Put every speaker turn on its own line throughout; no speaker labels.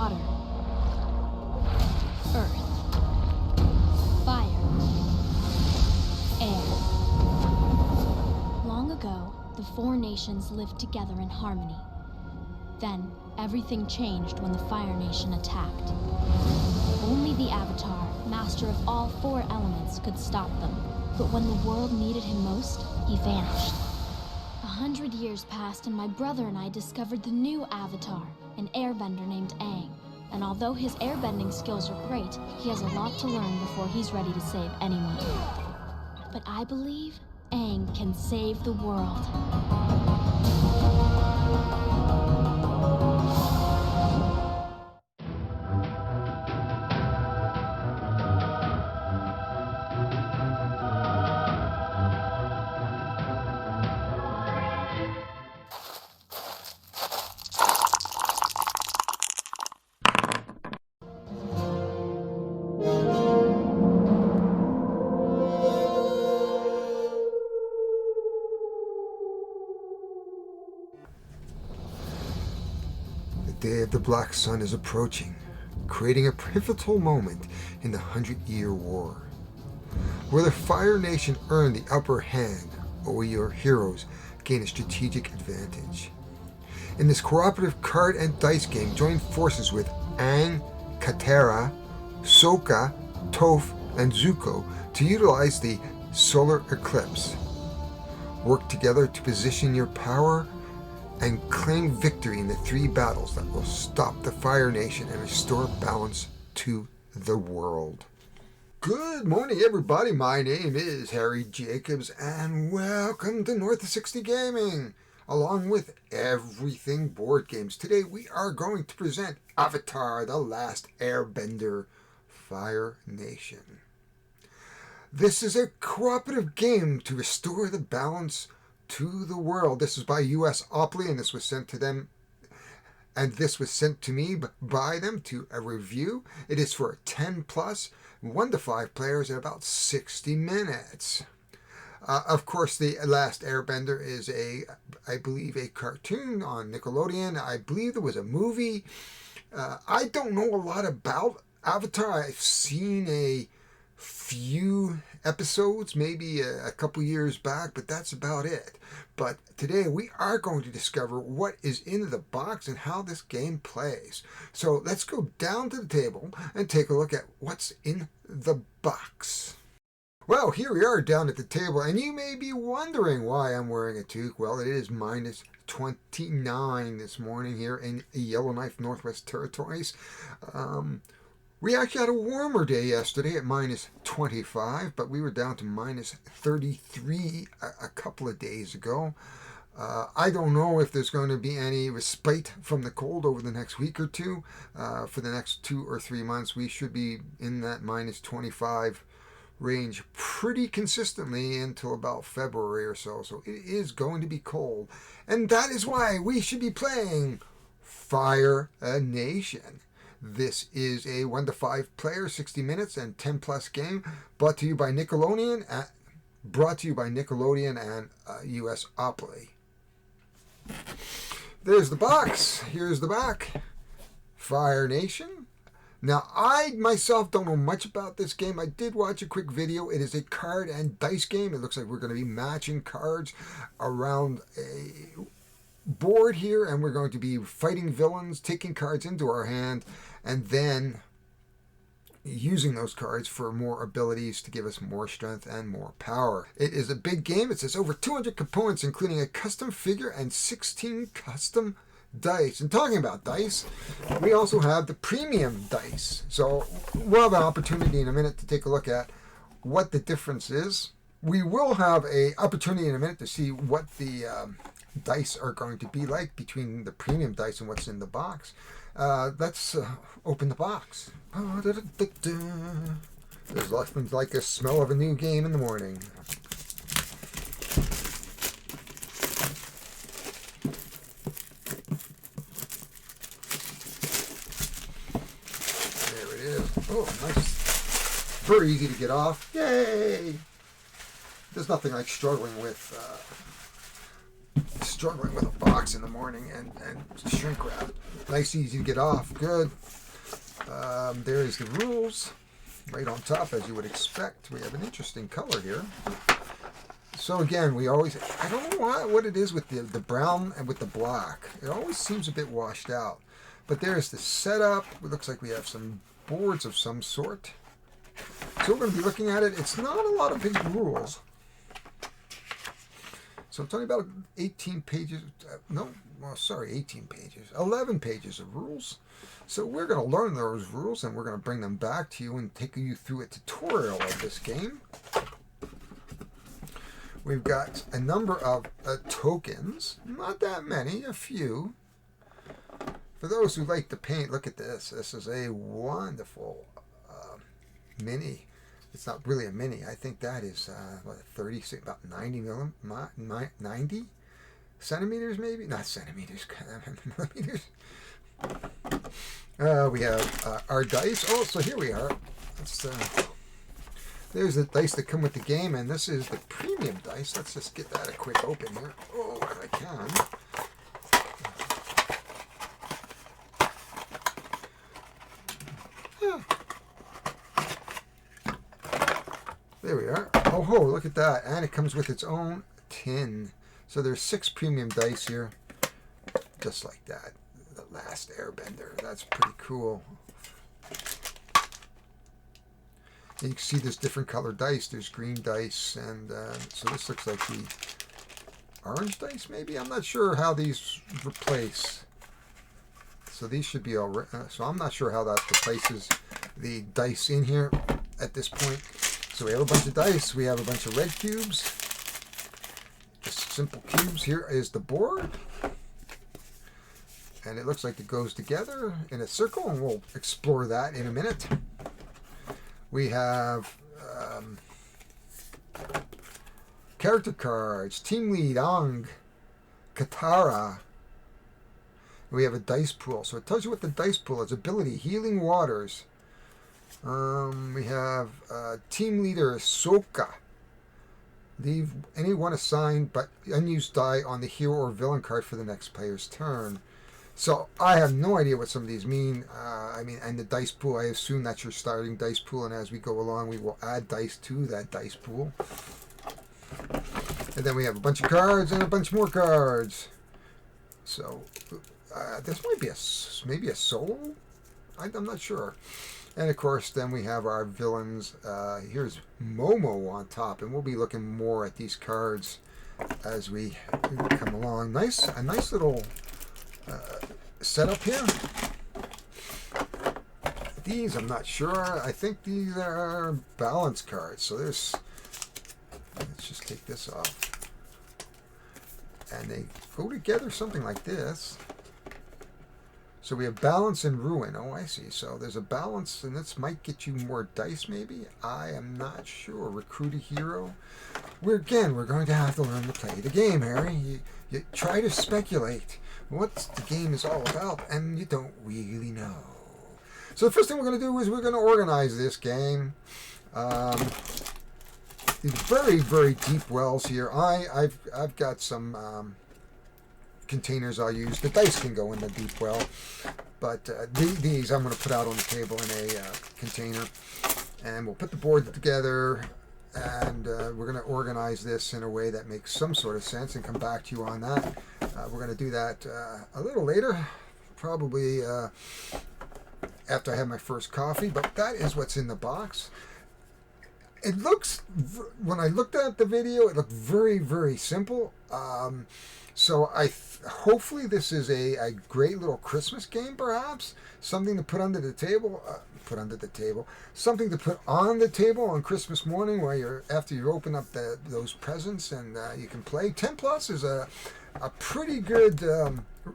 water, earth, fire, air. Long ago, the four nations lived together in harmony. Then, everything changed when the Fire Nation attacked. Only the Avatar, master of all four elements, could stop them. But when the world needed him most, he vanished. 100 years passed and my brother and I discovered the new Avatar, an airbender named Aang. And although his airbending skills are great, he has a lot to learn before he's ready to save anyone. But I believe Aang can save the world.
The day of the Black Sun is approaching, creating a pivotal moment in the 100-Year War. Where the Fire Nation earned the upper hand, we, your heroes, gain a strategic advantage. In this cooperative card and dice game, join forces with Aang, Katara, Sokka, Toph, and Zuko to utilize the solar eclipse. Work together to position your power and claim victory in the 3 battles that will stop the Fire Nation and restore balance to the world. Good morning, everybody. My name is Harry Jacobs, and welcome to North of 60 Gaming, along with everything board games. Today we are going to present Avatar: The Last Airbender, Fire Nation. This is a cooperative game to restore the balance to the world. This is by U.S. Opley, and this was sent to them, and this was sent to me by them to a review. It is for 10 plus, 1 to 5 players in about 60 minutes. Of course, The Last Airbender is I believe, a cartoon on Nickelodeon. I believe there was a movie. I don't know a lot about Avatar. I've seen a few episodes, maybe a couple years back, but that's about it. But today we are going to discover what is in the box and how this game plays. So let's go down to the table and take a look at what's in the box. Well, here we are down at the table, and you may be wondering why I'm wearing a toque. Well, it is minus 29 this morning here in Yellowknife, Northwest Territories. We actually had a warmer day yesterday at minus 25, but we were down to minus 33 a couple of days ago. I don't know if there's going to be any respite from the cold over the next week or two. For the next 2 or 3 months, we should be in that minus 25 range pretty consistently until about February or so. So it is going to be cold. And that is why we should be playing Fire Nation. This is a 1 to 5 player, 60 minutes and 10 plus game, brought to you by Nickelodeon and U.S. Opley. There's the box. Here's the back. Fire Nation. Now, I myself don't know much about this game. I did watch a quick video. It is a card and dice game. It looks like we're going to be matching cards around a board here, and we're going to be fighting villains, taking cards into our hand, and then using those cards for more abilities to give us more strength and more power. It is a big game. It says over 200 components, including a custom figure and 16 custom dice. And talking about dice, we also have the premium dice. So we'll have an opportunity in a minute to take a look at what the difference is. We will have an opportunity in a minute to see what the dice are going to be like between the premium dice and what's in the box. Let's open the box. There's nothing like a smell of a new game in the morning. There it is. Oh, nice. Very easy to get off. Yay! There's nothing like struggling with struggling with a box in the morning and shrink wrap. Nice, easy to get off. Good. There's the rules right on top, as you would expect. We have an interesting color here. So again, I don't know what it is with the brown and with the black. It always seems a bit washed out. But there's the setup. It looks like we have some boards of some sort. So we're going to be looking at it. It's not a lot of big rules. So it's only about 18 pages. 18 pages. 11 pages of rules. So we're going to learn those rules and we're going to bring them back to you and take you through a tutorial of this game. We've got a number of tokens. Not that many, a few. For those who like to paint, look at this. This is a wonderful mini. It's not really a mini. I think that is 36, about 90 centimeters, maybe? Not centimeters, millimeters. We have our dice. Oh, so here we are. There's the dice that come with the game, and this is the premium dice. Let's just get that a quick open here. Oh, if I can. There we are. Oh, look at that. And it comes with its own tin. So there's 6 premium dice here. Just like that. The Last Airbender. That's pretty cool. And you can see there's different colored dice. There's green dice. And so this looks like the orange dice, maybe? I'm not sure how these replace. So these should be all right. So I'm not sure how that replaces the dice in here at this point. So we have a bunch of dice. We have a bunch of red cubes. Just simple cubes. Here is the board. And it looks like it goes together in a circle, and we'll explore that in a minute. We have character cards. Team lead, Ang, Katara. We have a dice pool. So it tells you what the dice pool is. Ability, Healing Waters. We have team leader Soka. Leave anyone assigned but unused die on the hero or villain card for the next player's turn. So I have no idea what some of these mean. And the dice pool, I assume that's your starting dice pool, and as we go along, we will add dice to that dice pool. And then we have a bunch of cards and a bunch more cards. So this might be maybe a soul. I'm not sure. And of course, then we have our villains. Here's Momo on top, and we'll be looking more at these cards as we come along. A nice little setup here. These, I'm not sure. I think these are balance cards. So let's just take this off. And they go together something like this. So we have balance and ruin. Oh, I see. So there's a balance, and this might get you more dice, maybe. I am not sure. Recruit a hero. We're going to have to learn to play the game, Harry. You try to speculate what the game is all about, and you don't really know. So the first thing we're going to do is we're going to organize this game. These very, very deep wells here. I've got some containers I'll use. The dice can go in the deep well, but these I'm going to put out on the table in a container, and we'll put the board together, and we're going to organize this in a way that makes some sort of sense and come back to you on that. We're going to do that a little later, probably after I have my first coffee, but that is what's in the box. It looks, when I looked at the video, it looked very, very simple. So hopefully this is a great little Christmas game, perhaps. Something to put under the table. Something to put on the table on Christmas morning, where after you open up those presents and you can play. 10 plus is a pretty good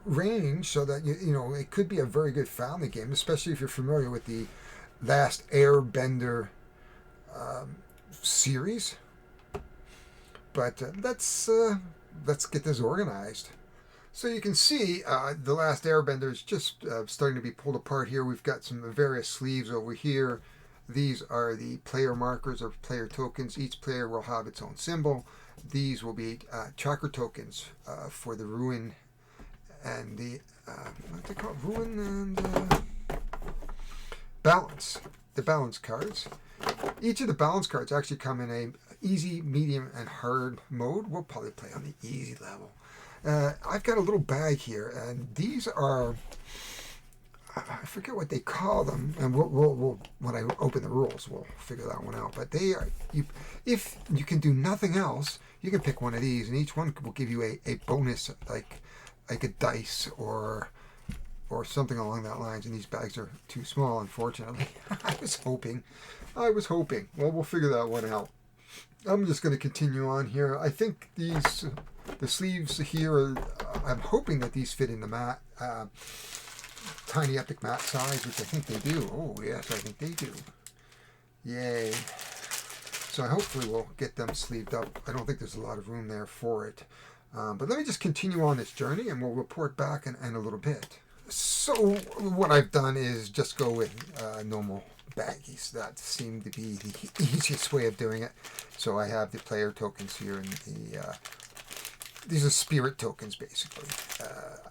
range, so that it could be a very good family game, especially if you're familiar with the Last Airbender series. But let's get this organized. So you can see the Last Airbender is just starting to be pulled apart here. We've got some various sleeves over here. These are the player markers or player tokens. Each player will have its own symbol. These will be tracker tokens for the ruin and the what they call it? Ruin and balance. The balance cards. Each of the balance cards actually come in a easy, medium, and hard mode. We'll probably play on the easy level. I've got a little bag here, and these are, I forget what they call them, and we'll when I open the rules, we'll figure that one out. But they are, if you can do nothing else, you can pick one of these, and each one will give you a bonus, like a dice or something along that lines. And these bags are too small, unfortunately. I was hoping. Well, we'll figure that one out. I'm just going to continue on here. I think the sleeves here, I'm hoping that these fit in the mat, tiny epic mat size, which I think they do. Oh, yes, I think they do. Yay. So hopefully we'll get them sleeved up. I don't think there's a lot of room there for it. But let me just continue on this journey, and we'll report back in a little bit. So what I've done is just go with normal baggies. That seemed to be the easiest way of doing it. So I have the player tokens here, and these are spirit tokens, basically.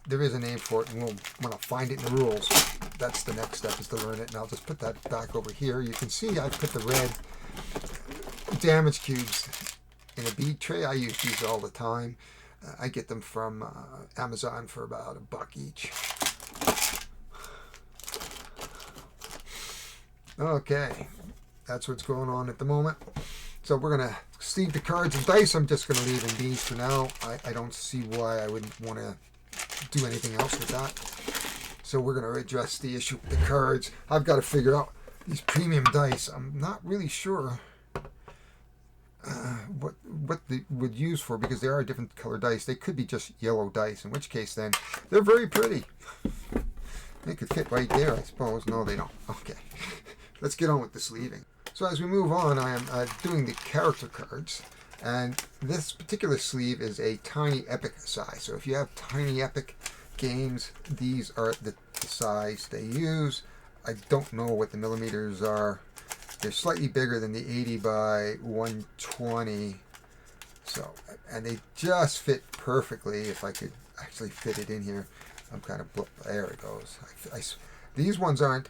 There is a name for it, and when I find it in the rules, that's the next step, is to learn it. And I'll just put that back over here. You can see I've put the red damage cubes in a bead tray. I use these all the time. I get them from Amazon for about $1 each. Okay, that's what's going on at the moment. So we're going to sleeve the cards and dice. I'm just going to leave in these for now. I don't see why I wouldn't want to do anything else with that. So we're going to address the issue with the cards. I've got to figure out these premium dice. I'm not really sure what they would use for, because there are different color dice. They could be just yellow dice, in which case then they're very pretty. They could fit right there, I suppose. No, they don't. Okay. Let's get on with the sleeving. So as we move on, I am doing the character cards, and this particular sleeve is a tiny epic size. So if you have tiny epic games, these are the size they use. I don't know what the millimeters are. They're slightly bigger than the 80 by 120. So, and they just fit perfectly. If I could actually fit it in here, I'm kind of, there it goes. These ones aren't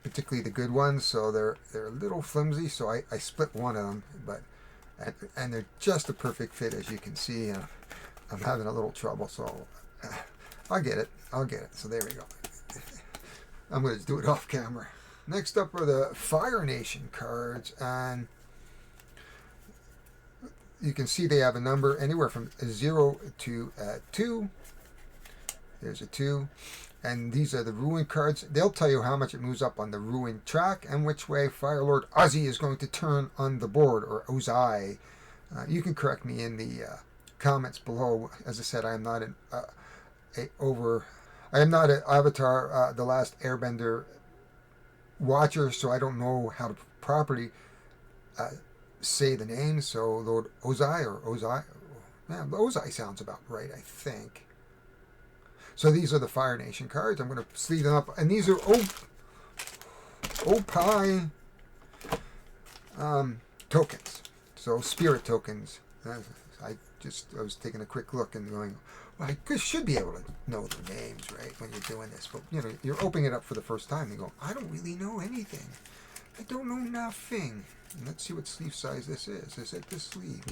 particularly the good ones, so they're a little flimsy. So I split one of them, and they're just a perfect fit, as you can see. I'm having a little trouble, so I'll get it. So there we go. I'm going to do it off camera. Next up are the Fire Nation cards, and you can see they have a number anywhere from 0 to 2. There's a 2. And these are the Ruin cards. They'll tell you how much it moves up on the Ruin track and which way Fire Lord Ozzy is going to turn on the board, or Ozai. You can correct me in the comments below. As I said, I am not an Avatar, The Last Airbender watcher, so I don't know how to properly say the name. So Lord Ozai, or Ozai, yeah, Ozai sounds about right, I think. So these are the Fire Nation cards. I'm going to sleeve them up, and these are Opie tokens. So spirit tokens. I was taking a quick look and going, well, I should be able to know the names, right, when you're doing this. But, you're opening it up for the first time and go, I don't really know anything. I don't know nothing. And let's see what sleeve size this is. Is it this sleeve?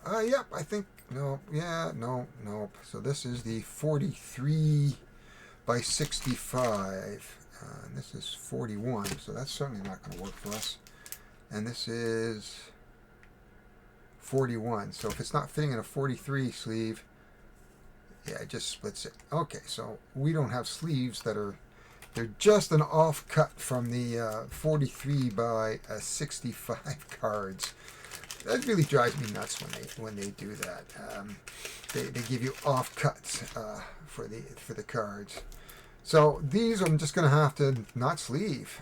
Yep, I think, no. So this is the 43 by 65. And this is 41, so that's certainly not going to work for us. And this is 41. So if it's not fitting in a 43 sleeve, yeah, it just splits it. Okay, so we don't have sleeves they're just an offcut from the 43 by 65 cards. That really drives me nuts when they do that. They give you offcuts for the cards. So these I'm just going to have to not sleeve.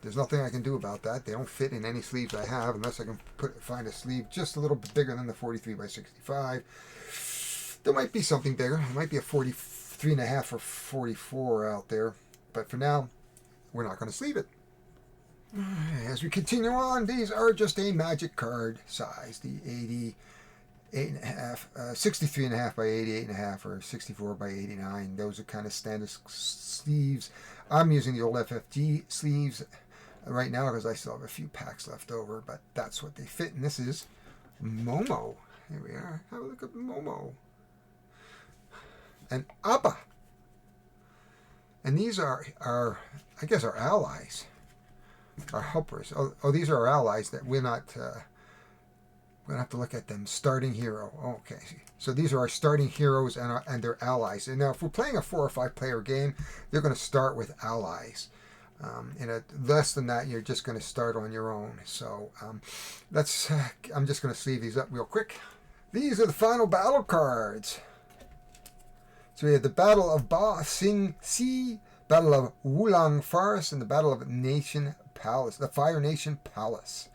There's nothing I can do about that. They don't fit in any sleeves I have, unless I can find a sleeve just a little bit bigger than the 43 by 65. There might be something bigger. There might be a 43.5 or 44 out there. But for now, we're not going to sleeve it. As we continue on, these are just a magic card size, the 88.5, 63.5 by 88.5, or 64 by 89. Those are kind of standard sleeves. I'm using the old FFG sleeves right now because I still have a few packs left over, but that's what they fit. And this is Momo. Here we are. Have a look at Momo. And Appa. And these are our, I guess, our allies. Our helpers. Oh, these are our allies that we're not... we're going to have to look at them. Starting hero. Okay. So these are our starting heroes and their allies. And now if we're playing a 4 or 5 player game, they're going to start with allies. Less than that, you're just going to start on your own. So I'm just going to sleeve these up real quick. These are the final battle cards. So we have the Battle of Ba Sing Si, Battle of Wulang Forest, and the Battle of Nation Palace, the Fire Nation Palace.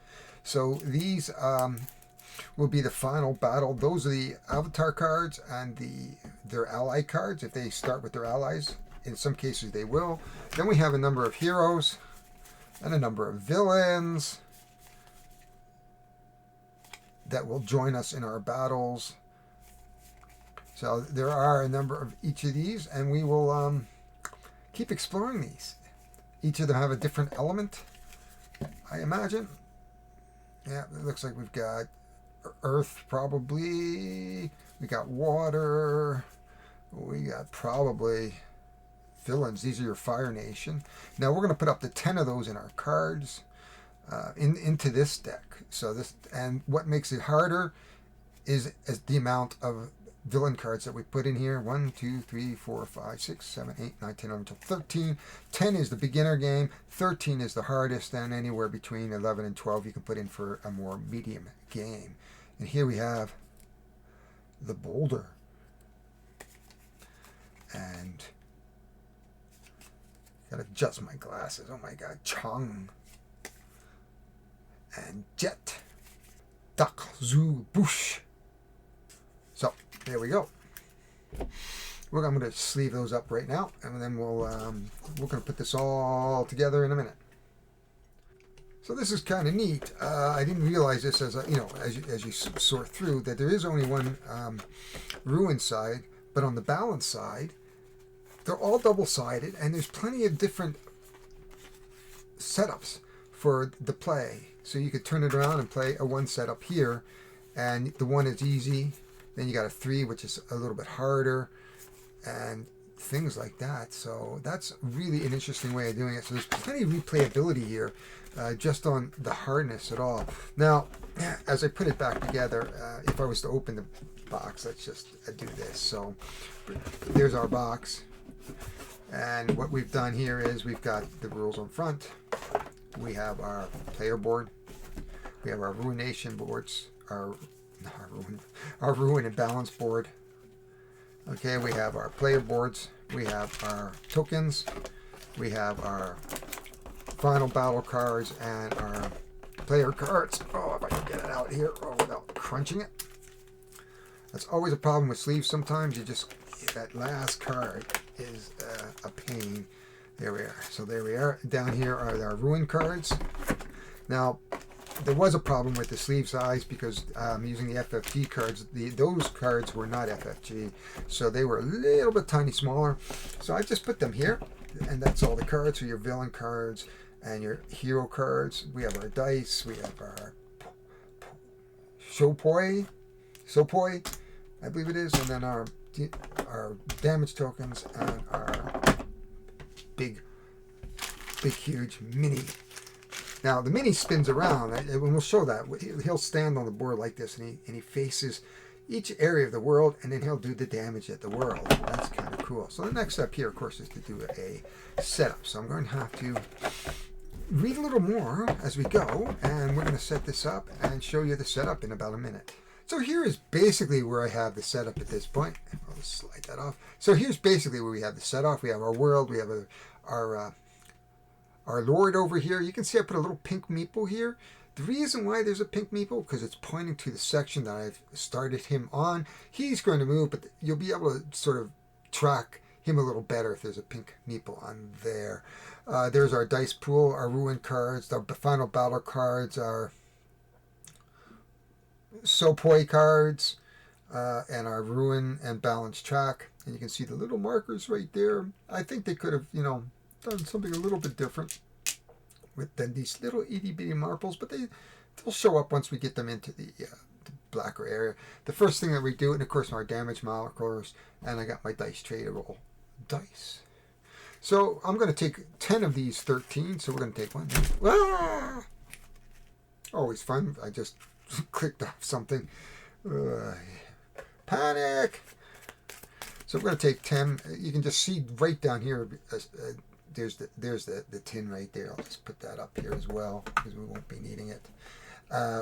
So these will be the final battle. Those are the avatar cards and their ally cards, if they start with their allies. In some cases they will. Then we have a number of heroes and a number of villains that will join us in our battles. So there are a number of each of these, and we will keep exploring these. Each of them have a different element, I imagine. Yeah, it looks like we've got earth, probably. We got water. We got probably villains. These are your Fire Nation. Now we're going to put up to 10 of those in our cards into this deck. So this, and what makes it harder is the amount of villain cards that we put in here. 1, 2, 3, 4, 5, 6, 7, 8, 9, 10, 11, 12, 13. 10 is the beginner game. 13 is the hardest, and anywhere between 11 and 12 you can put in for a more medium game. And here we have the Boulder. And gotta adjust my glasses. Oh my god. Chong. And Jet. Dak Zu Bush. So there we go. I'm going to sleeve those up right now, and then we're going to put this all together in a minute. So this is kind of neat. I didn't realize this as you sort through that there is only one ruin side, but on the balance side, they're all double-sided, and there's plenty of different setups for the play. So you could turn it around and play a 1 setup here, and the 1 is easy. Then you got a 3, which is a little bit harder, and things like that. So that's really an interesting way of doing it. So there's plenty of replayability here, just on the hardness at all. Now, as I put it back together, if I was to open the box, let's just do this. So there's our box. And what we've done here is we've got the rules on front. We have our player board. We have our ruination boards, our ruin and balance board. Okay, we have our player boards. We have our tokens. We have our final battle cards and our player cards. Oh, if I can get it out here without crunching it. That's always a problem with sleeves. Sometimes that last card is a pain. There we are. So there we are. Down here are our ruin cards. Now, there was a problem with the sleeve size because I'm using the FFG cards. Those cards were not FFG, so they were a little bit tiny smaller. So I just put them here, and that's all the cards. So your villain cards and your hero cards. We have our dice. We have our Sopoi, I believe it is, and then our damage tokens and our big, huge mini. Now the mini spins around, and we'll show that. He'll stand on the board like this, and he faces each area of the world, and then he'll do the damage at the world. That's kind of cool. So the next step here, of course, is to do a setup. So I'm going to have to read a little more as we go, and we're going to set this up and show you the setup in about a minute. So here is basically where I have the setup at this point. I'll just slide that off. So here's basically where we have the setup. We have our world. We have our Lord over here. You can see I put a little pink meeple here. The reason why there's a pink meeple, because it's pointing to the section that I've started him on. He's going to move, but you'll be able to sort of track him a little better if there's a pink meeple on there. There's our dice pool, our ruin cards, the final battle cards, our Sopoi cards, and our ruin and balance track. And you can see the little markers right there. I think they could have, done something a little bit different than these little itty bitty marbles, but they'll show up once we get them into the blacker area. The first thing that we do, and of course our damage markers, and I got my dice tray to roll dice. So I'm going to take 10 of these 13, so we're going to take one. Ah! Always fun. I just clicked off something. Panic! So we're going to take 10. You can just see right down here, there's the tin right there. I'll just put that up here as well, because we won't be needing it.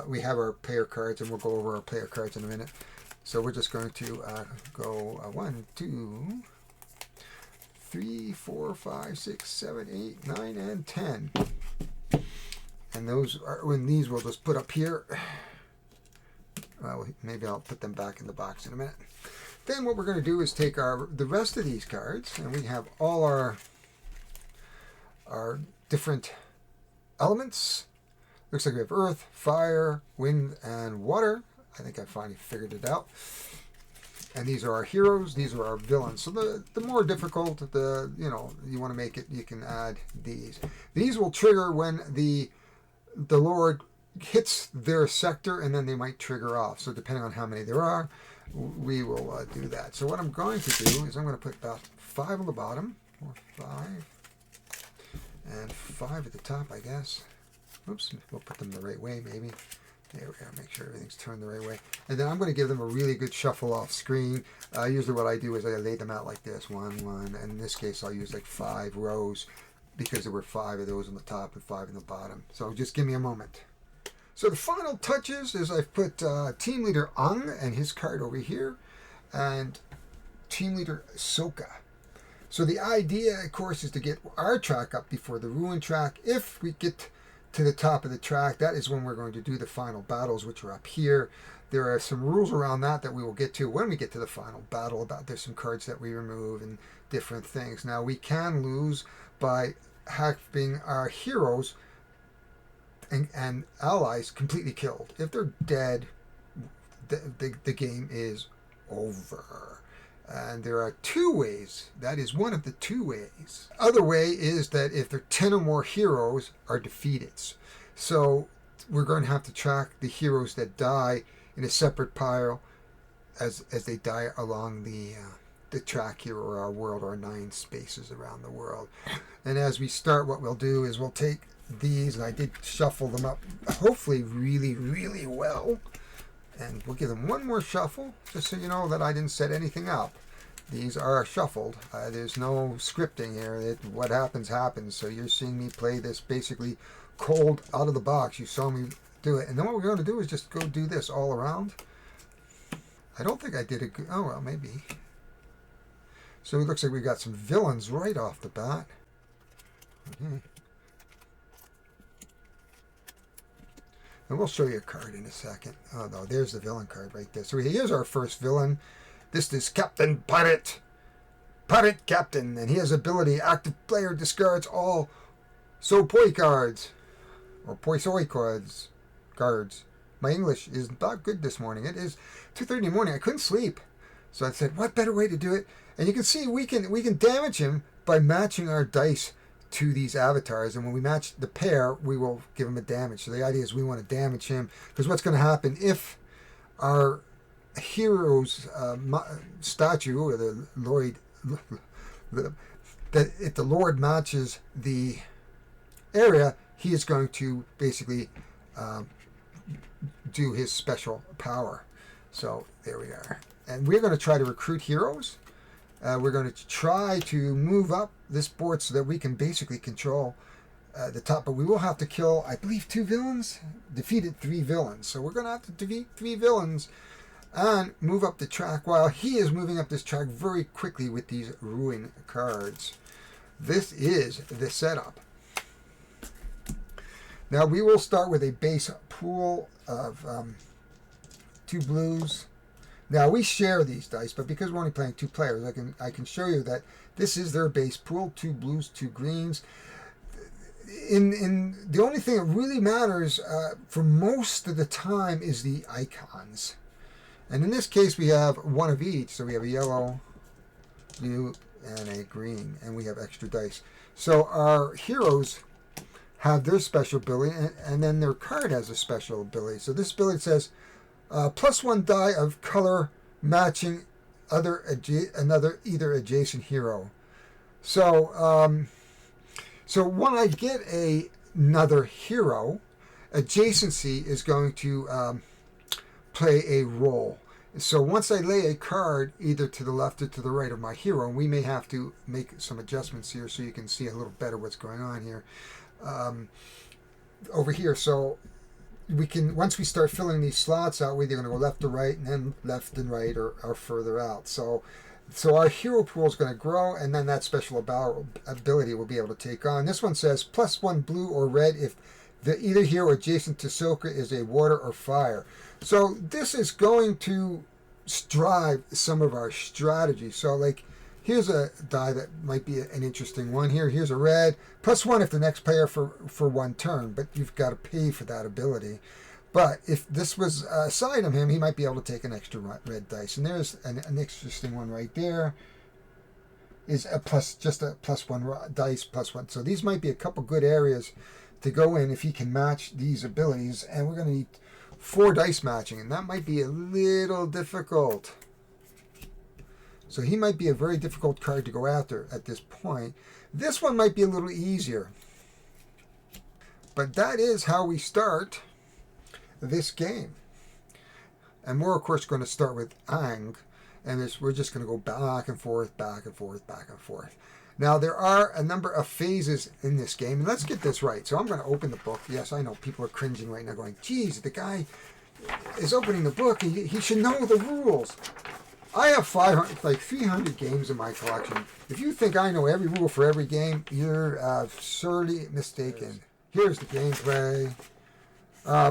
We have our player cards, and we'll go over our player cards in a minute. So we're just going to go 1, 2, 3, 4, 5, 6, 7, 8, 9, and 10. And these we'll just put up here. Well, maybe I'll put them back in the box in a minute. Then what we're going to do is take the rest of these cards, and we have all our different elements. Looks like we have earth, fire, wind, and water. I think I finally figured it out. And these are our heroes. These are our villains. So the more difficult, you want to make it, you can add these. These will trigger when the Lord hits their sector, and then they might trigger off. So depending on how many there are, we will do that. So what I'm going to do is I'm going to put about 5 on the bottom, or 5, and 5 at the top, I guess. Oops, we'll put them the right way, maybe. There we go, make sure everything's turned the right way. And then I'm going to give them a really good shuffle off screen. Usually what I do is I lay them out like this, 1, 1, and in this case I'll use like 5 rows, because there were 5 of those on the top and 5 in the bottom. So just give me a moment. So the final touches is I've put Team Leader Ang and his card over here, and Team Leader Soka. So the idea, of course, is to get our track up before the ruin track. If we get to the top of the track, that is when we're going to do the final battles, which are up here. There are some rules around that we will get to when we get to the final battle. There's some cards that we remove and different things. Now we can lose by having our heroes and allies completely killed. If they're dead, the game is over. And there are 2 ways. That is one of the 2 ways. Other way is that if there are 10 or more heroes are defeated. So we're going to have to track the heroes that die in a separate pile as they die along the track here, or our world, our 9 spaces around the world. And as we start, what we'll do is we'll take these, and I did shuffle them up hopefully really, really well. And we'll give them one more shuffle, just so you know that I didn't set anything up. These are shuffled. There's no scripting here. What happens, happens. So you're seeing me play this basically cold out of the box. You saw me do it. And then what we're going to do is just go do this all around. I don't think I did it good. Oh, well, maybe. So it looks like we got some villains right off the bat. Okay. And we'll show you a card in a second. Oh, no, there's the villain card right there. So here's our first villain. This is Captain Pirate. Pirate Captain. And he has ability. Active player discards all Sopoi cards. Or Poisoi cards. My English is not good this morning. It is 2:30 in the morning. I couldn't sleep. So I said, what better way to do it? And you can see we can damage him by matching our dice to these avatars, and when we match the pair, we will give him a damage. So the idea is we want to damage him, because what's going to happen if our hero's statue, or the Lord, that if the Lord matches the area, he is going to basically do his special power. So there we are. And we're going to try to recruit heroes. We're going to try to move up this board so that we can basically control the top. But we will have to kill, I believe, 2 villains. Defeated 3 villains. So we're going to have to defeat 3 villains and move up the track while he is moving up this track very quickly with these ruin cards. This is the setup. Now we will start with a base pool of 2 blues. Now we share these dice, but because we're only playing 2 players, I can show you that this is their base pool: 2 blues, 2 greens. In the only thing that really matters for most of the time is the icons, and in this case we have 1 of each. So we have a yellow, blue, and a green, and we have extra dice. So our heroes have their special ability, and then their card has a special ability. So this ability says +1 die of color matching either adjacent hero. So so when I get another hero, adjacency is going to play a role. So once I lay a card either to the left or to the right of my hero, and we may have to make some adjustments here so you can see a little better what's going on here. Over here, so we can, once we start filling these slots out, we're either going to go left to right and then left and right or further out. So our hero pool is going to grow, and then that special ability will be able to take on. This one says +1 blue or red if either hero adjacent to Soka is a water or fire. So this is going to drive some of our strategy. So like, here's a die that might be an interesting one here. Here's a red, +1 if the next player for 1 turn, but you've got to pay for that ability. But if this was assigned of him, he might be able to take an extra red dice. And there's an interesting one right there. Is just a +1 dice, +1. So these might be a couple good areas to go in if he can match these abilities. And we're going to need 4 dice matching, and that might be a little difficult. So he might be a very difficult card to go after at this point. This one might be a little easier. But that is how we start this game. And we're of course going to start with Ang, and we're just going to go back and forth, back and forth, back and forth. Now there are a number of phases in this game, and let's get this right. So I'm going to open the book. Yes, I know people are cringing right now going, geez, the guy is opening the book, and he should know the rules. I have 300 games in my collection. If you think I know every rule for every game, you're sorely mistaken. Here's the gameplay.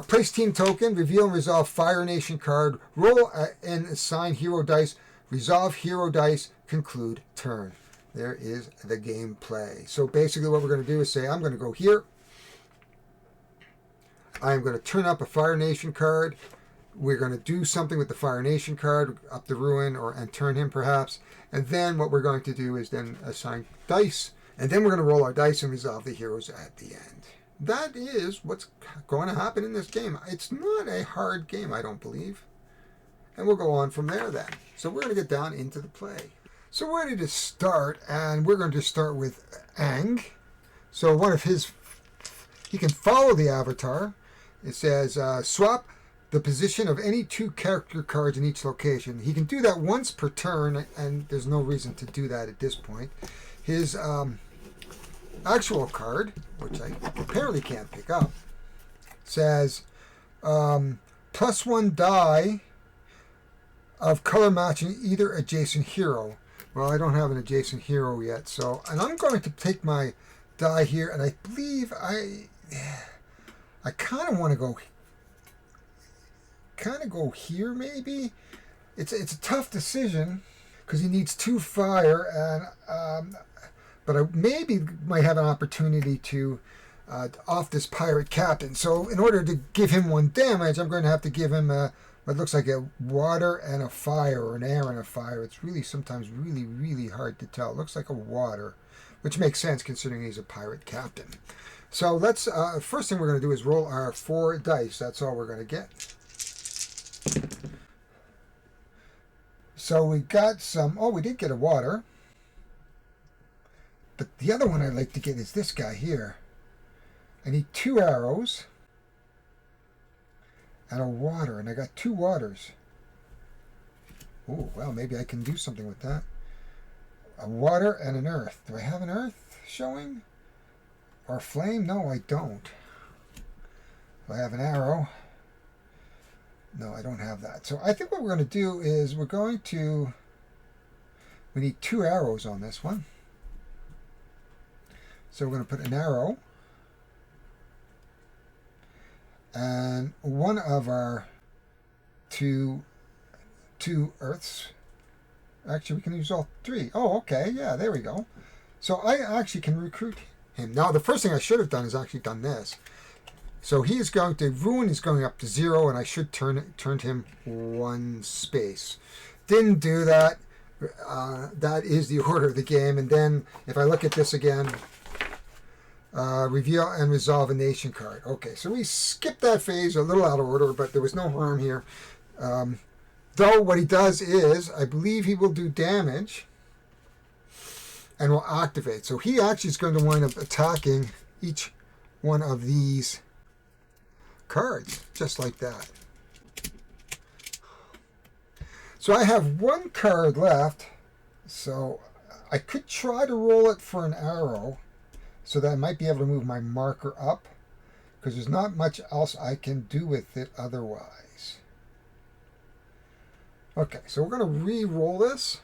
Place team token, reveal and resolve Fire Nation card, roll and assign hero dice, resolve hero dice, conclude turn. There is the gameplay. So basically what we're going to do is say, I'm going to go here. I'm going to turn up a Fire Nation card. We're going to do something with the Fire Nation card, up the ruin, and turn him perhaps. And then what we're going to do is then assign dice. And then we're going to roll our dice and resolve the heroes at the end. That is what's going to happen in this game. It's not a hard game, I don't believe. And we'll go on from there then. So we're going to get down into the play. So we're ready to start, and we're going to start with Ang. So one of his, he can follow the avatar. It says swap the position of any 2 character cards in each location. He can do that once per turn, and there's no reason to do that at this point. His actual card, which I apparently can't pick up, says +1 die of color matching either adjacent hero. Well, I don't have an adjacent hero yet, so, and I'm going to take my die here, and I believe I kind of want to go here maybe. It's a tough decision because he needs 2 fire, and but I maybe might have an opportunity to off this pirate captain. So in order to give him 1 damage, I'm going to have to give him what looks like a water and a fire, or an air and a fire. It's really sometimes really hard to tell. It looks like a water, which makes sense considering he's a pirate captain. So let's first thing we're going to do is roll our 4 dice. That's all we're going to get. So we got some. Oh, we did get a water. But the other one I'd like to get is this guy here. I need 2 arrows and a water, and I got 2 waters. Oh, well, maybe I can do something with that. A water and an earth. Do I have an earth showing? Or a flame? No, I don't. Do I have an arrow? No, I don't have that. So I think what we're going to do is we need 2 arrows on this one. So we're going to put an arrow, and one of our 2 2 Earths. Actually, we can use all 3. Oh, okay. Yeah, there we go. So I actually can recruit him. Now, the first thing I should have done is actually done this. So he is going to, ruin is going up to 0, and I should turned him 1 space. Didn't do that. That is the order of the game. And then if I look at this again, reveal and resolve a nation card. Okay, so we skipped that phase, a little out of order, but there was no harm here. Though what he does is, I believe he will do damage and will activate. So he actually is going to wind up attacking each one of these cards, just like that. So I have 1 card left, so I could try to roll it for an arrow so that I might be able to move my marker up, because there's not much else I can do with it otherwise. Okay, so we're going to re-roll this.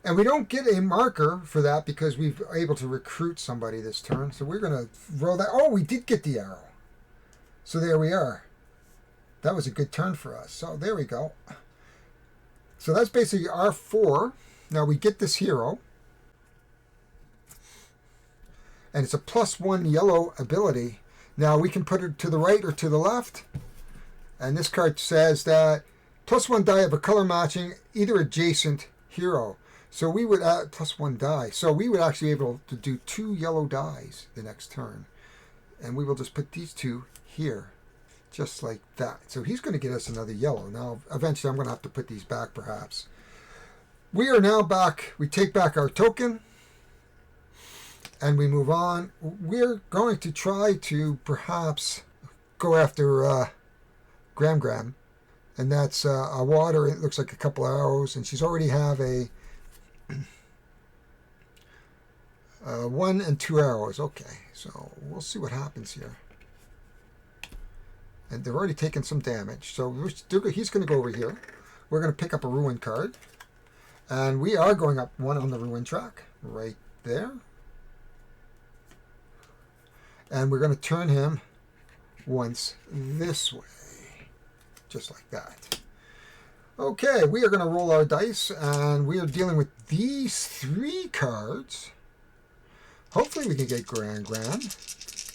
And we don't get a marker for that because we've been able to recruit somebody this turn. So we're going to roll that. Oh, we did get the arrow. So there we are. That was a good turn for us. So there we go. So that's basically our 4. Now we get this hero. And it's a +1 yellow ability. Now we can put it to the right or to the left. And this card says that +1 die of a color matching either adjacent hero. So we would add +1 die. So we would actually be able to do 2 yellow dies the next turn. And we will just put these 2 here. Just like that. So he's going to get us another yellow. Now, eventually I'm going to have to put these back perhaps. We are now back. We take back our token. And we move on. We're going to try to perhaps go after Gram. And that's a water. It looks like a couple arrows. And she's already have a 1 and 2 arrows. Okay, so we'll see what happens here. And they've already taken some damage. So he's going to go over here. We're going to pick up a ruin card. And we are going up 1 on the ruin track. Right there. And we're going to turn him once this way. Just like that. Okay, we are going to roll our dice. And we are dealing with these 3 cards. Hopefully we can get Grand.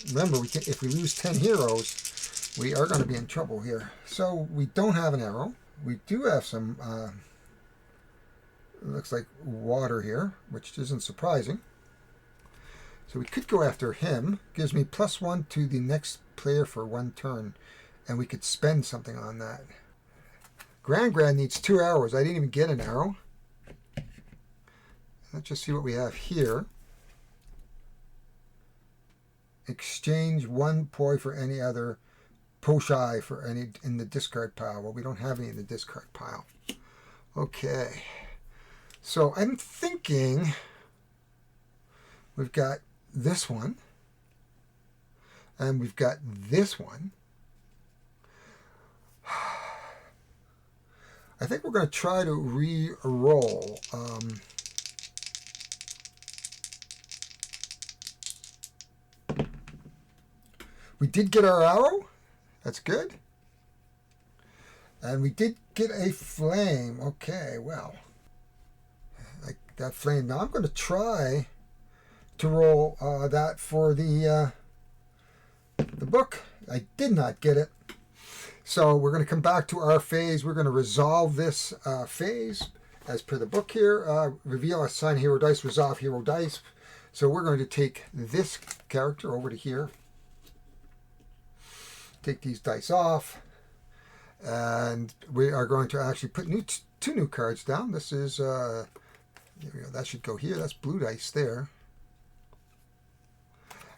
Remember, if we lose 10 heroes, we are going to be in trouble here. So we don't have an arrow. We do have some, it looks like water here, which isn't surprising. So we could go after him. Gives me +1 to the next player for 1 turn. And we could spend something on that. Grand needs 2 arrows. I didn't even get an arrow. Let's just see what we have here. Exchange 1 poi for any other poshai for any in the discard pile. Well, we don't have any in the discard pile. Okay. So I'm thinking we've got this one. And we've got this one. I think we're going to try to re-roll. We did get our arrow. That's good. And we did get a flame. Okay, well. Like that flame. Now I'm going to try to roll that for the book. I did not get it. So we're going to come back to our phase. We're going to resolve this phase as per the book here. Reveal, assign hero dice, resolve hero dice. So we're going to take this character over to here. Take these dice off. And we are going to actually put 2 new cards down. This is, there we go. That should go here. That's blue dice there.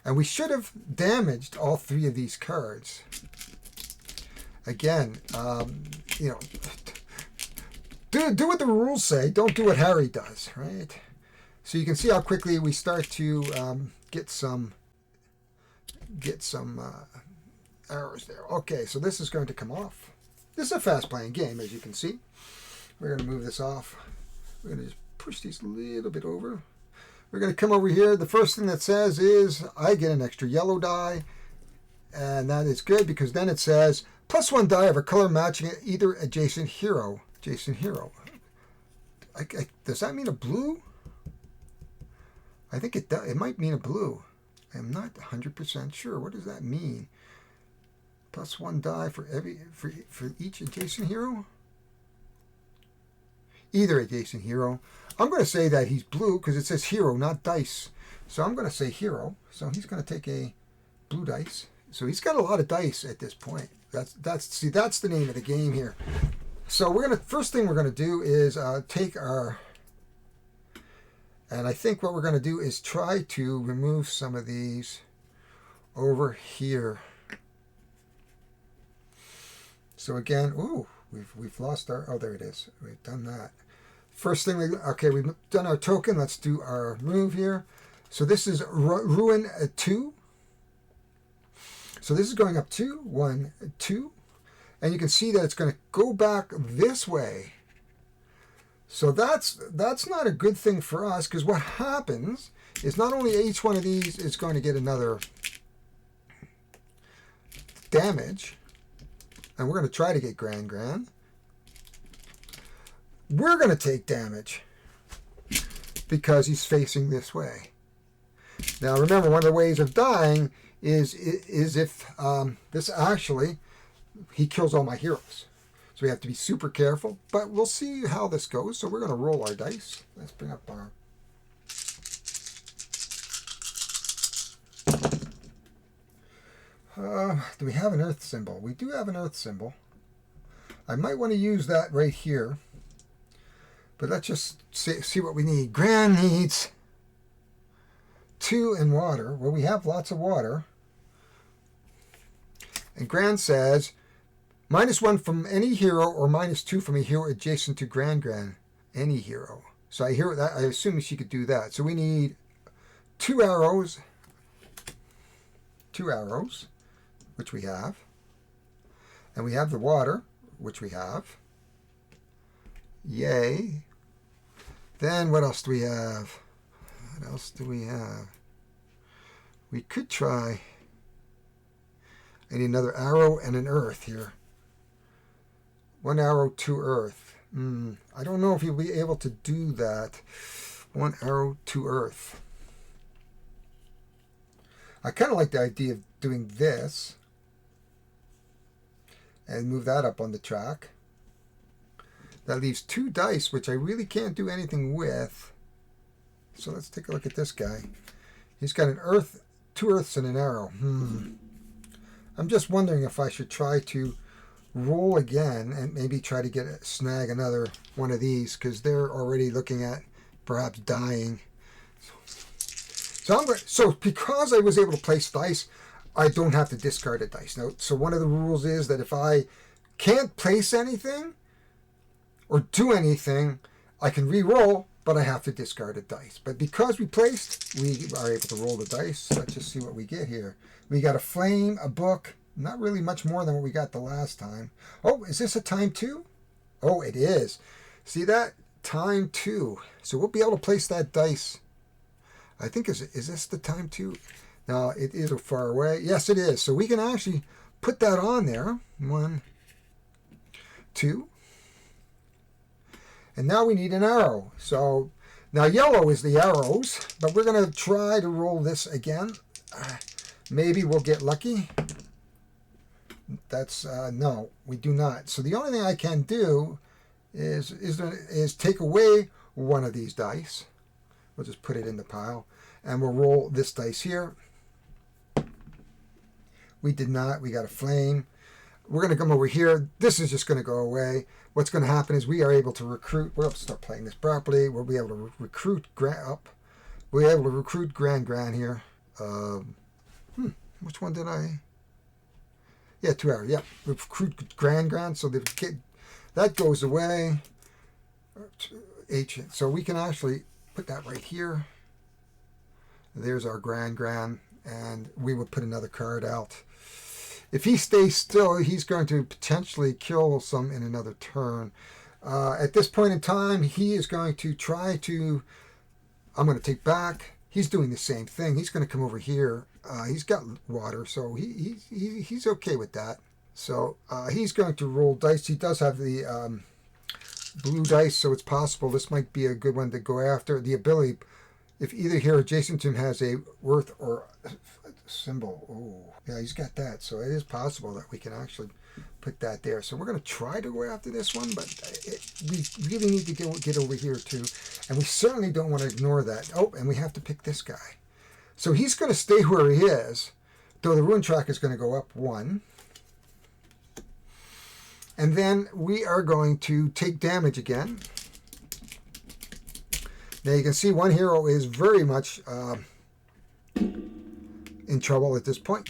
And we should have damaged all 3 of these cards. Again, you know, do what the rules say. Don't do what Harry does, right? So you can see how quickly we start to get some arrows there. Okay, so this is going to come off. This is a fast-playing game, as you can see. We're going to move this off. We're going to just push these a little bit over. We're going to come over here. The first thing that says is I get an extra yellow die. And that is good because then it says +1 die of a color matching either adjacent hero. Does that mean a blue? I think it does. It might mean a blue. I'm not 100% sure. What does that mean? +1 die for each adjacent hero? Either adjacent hero. I'm going to say that he's blue because it says hero, not dice. So I'm going to say hero. So he's going to take a blue dice. So he's got a lot of dice at this point. That's the name of the game here. So first thing we're gonna do is take our, and I think what we're gonna do is try to remove some of these over here. So again, we've lost our, oh, there it is. We've done that. First thing we've done our token. Let's do our move here. So this is ruin 2. So this is going up 2, 1, 2. And you can see that it's going to go back this way. So that's not a good thing for us, because what happens is not only each one of these is going to get another damage, and we're going to try to get Gran. We're going to take damage because he's facing this way. Now remember, one of the ways of dying is if this actually, he kills all my heroes. So we have to be super careful, but we'll see how this goes. So we're going to roll our dice. Let's bring up our... do we have an earth symbol? We do have an earth symbol. I might want to use that right here. But let's just see what we need. Gran needs 2 in water. Well, we have lots of water. And Gran says, -1 from any hero or -2 from a hero adjacent to Gran. Any hero. So I hear that. I assume she could do that. So we need 2 arrows. 2 arrows, which we have. And we have the water, which we have. Yay. Then what else do we have? What else do we have? We could try... I need another arrow and an earth here. 1 arrow, 2 earth. I don't know if you'll be able to do that. 1 arrow, 2 earth. I kind of like the idea of doing this. And move that up on the track. That leaves 2 dice, which I really can't do anything with. So let's take a look at this guy. He's got an earth, 2 earths and an arrow. I'm just wondering if I should try to roll again and maybe try to snag another one of these, because they're already looking at perhaps dying. So because I was able to place dice, I don't have to discard a dice. Now, so one of the rules is that if I can't place anything or do anything, I can re-roll, but I have to discard a dice. But because we placed, we are able to roll the dice. Let's just see what we get here. We got a flame, a book, not really much more than what we got the last time. Oh, is this a time 2? Oh, it is. See that? Time 2. So we'll be able to place that dice. I think, is this the time 2? No, it is far away. Yes, it is. So we can actually put that on there. 1, 2. And now we need an arrow. So now yellow is the arrows, but we're going to try to roll this again. Maybe we'll get lucky. That's no, we do not. So the only thing I can do is take away one of these dice. We'll just put it in the pile, and we'll roll this dice here. We did not. We got a flame. We're going to come over here. This is just going to go away. What's going to happen is we are able to recruit. We'll start playing this properly. We'll be able to recruit Gran. We'll be able to recruit Gran here. Which one did I? Yeah, 2 arrows. Yeah, recruit Gran. So that goes away. So we can actually put that right here. There's our Gran, and we would put another card out. If he stays still, he's going to potentially kill some in another turn. At this point in time, he is going to try to... I'm going to take back. He's doing the same thing. He's going to come over here He's got water, so he's okay with that. So he's going to roll dice. He does have the blue dice, so it's possible this might be a good one to go after. The ability, if either hero adjacent to him has a worth or symbol. Oh, yeah, he's got that. So it is possible that we can actually put that there. So we're going to try to go after this one, but we really need to get over here too. And we certainly don't want to ignore that. Oh, and we have to pick this guy. So he's going to stay where he is, though the ruin track is going to go up 1. And then we are going to take damage again. Now you can see one hero is very much in trouble at this point.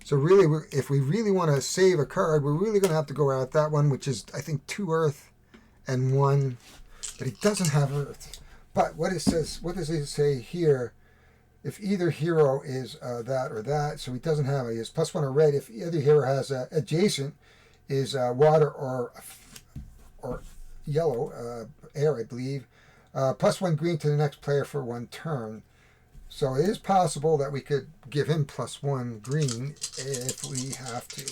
So really, if we really want to save a card, we're really going to have to go out that one, which is, I think, 2 earth and 1. But he doesn't have earth. But what does it say here? If either hero is that or that, so he doesn't have it. He has +1 or red. If either hero has adjacent, is water or yellow, air, I believe. +1 green to the next player for 1 turn. So it is possible that we could give him +1 green if we have to.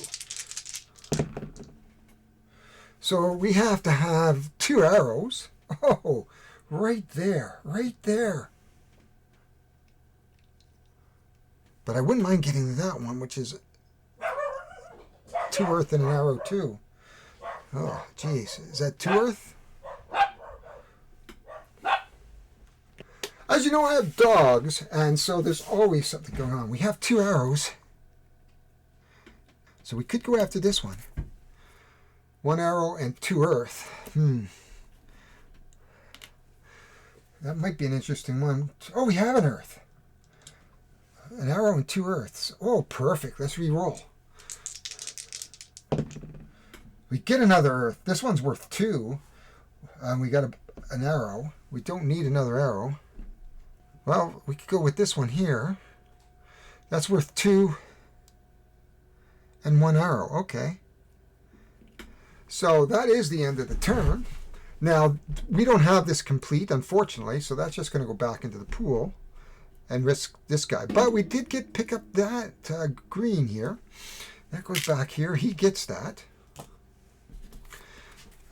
So we have to have 2 arrows. Oh, right there, right there. But I wouldn't mind getting that one, which is 2 earth and an arrow too. Oh, jeez. Is that 2 earth? As you know, I have dogs, and so there's always something going on. We have 2 arrows. So we could go after this one. 1 arrow and 2 earth. That might be an interesting one. Oh, we have an earth. An arrow and 2 earths. Oh, perfect. Let's re-roll. We get another earth. This one's worth 2. We got an arrow. We don't need another arrow. Well, we could go with this one here. That's worth 2 and 1 arrow. Okay. So that is the end of the turn. Now, we don't have this complete, unfortunately, so that's just going to go back into the pool and risk this guy. But we did pick up that green here. That goes back here. He gets that.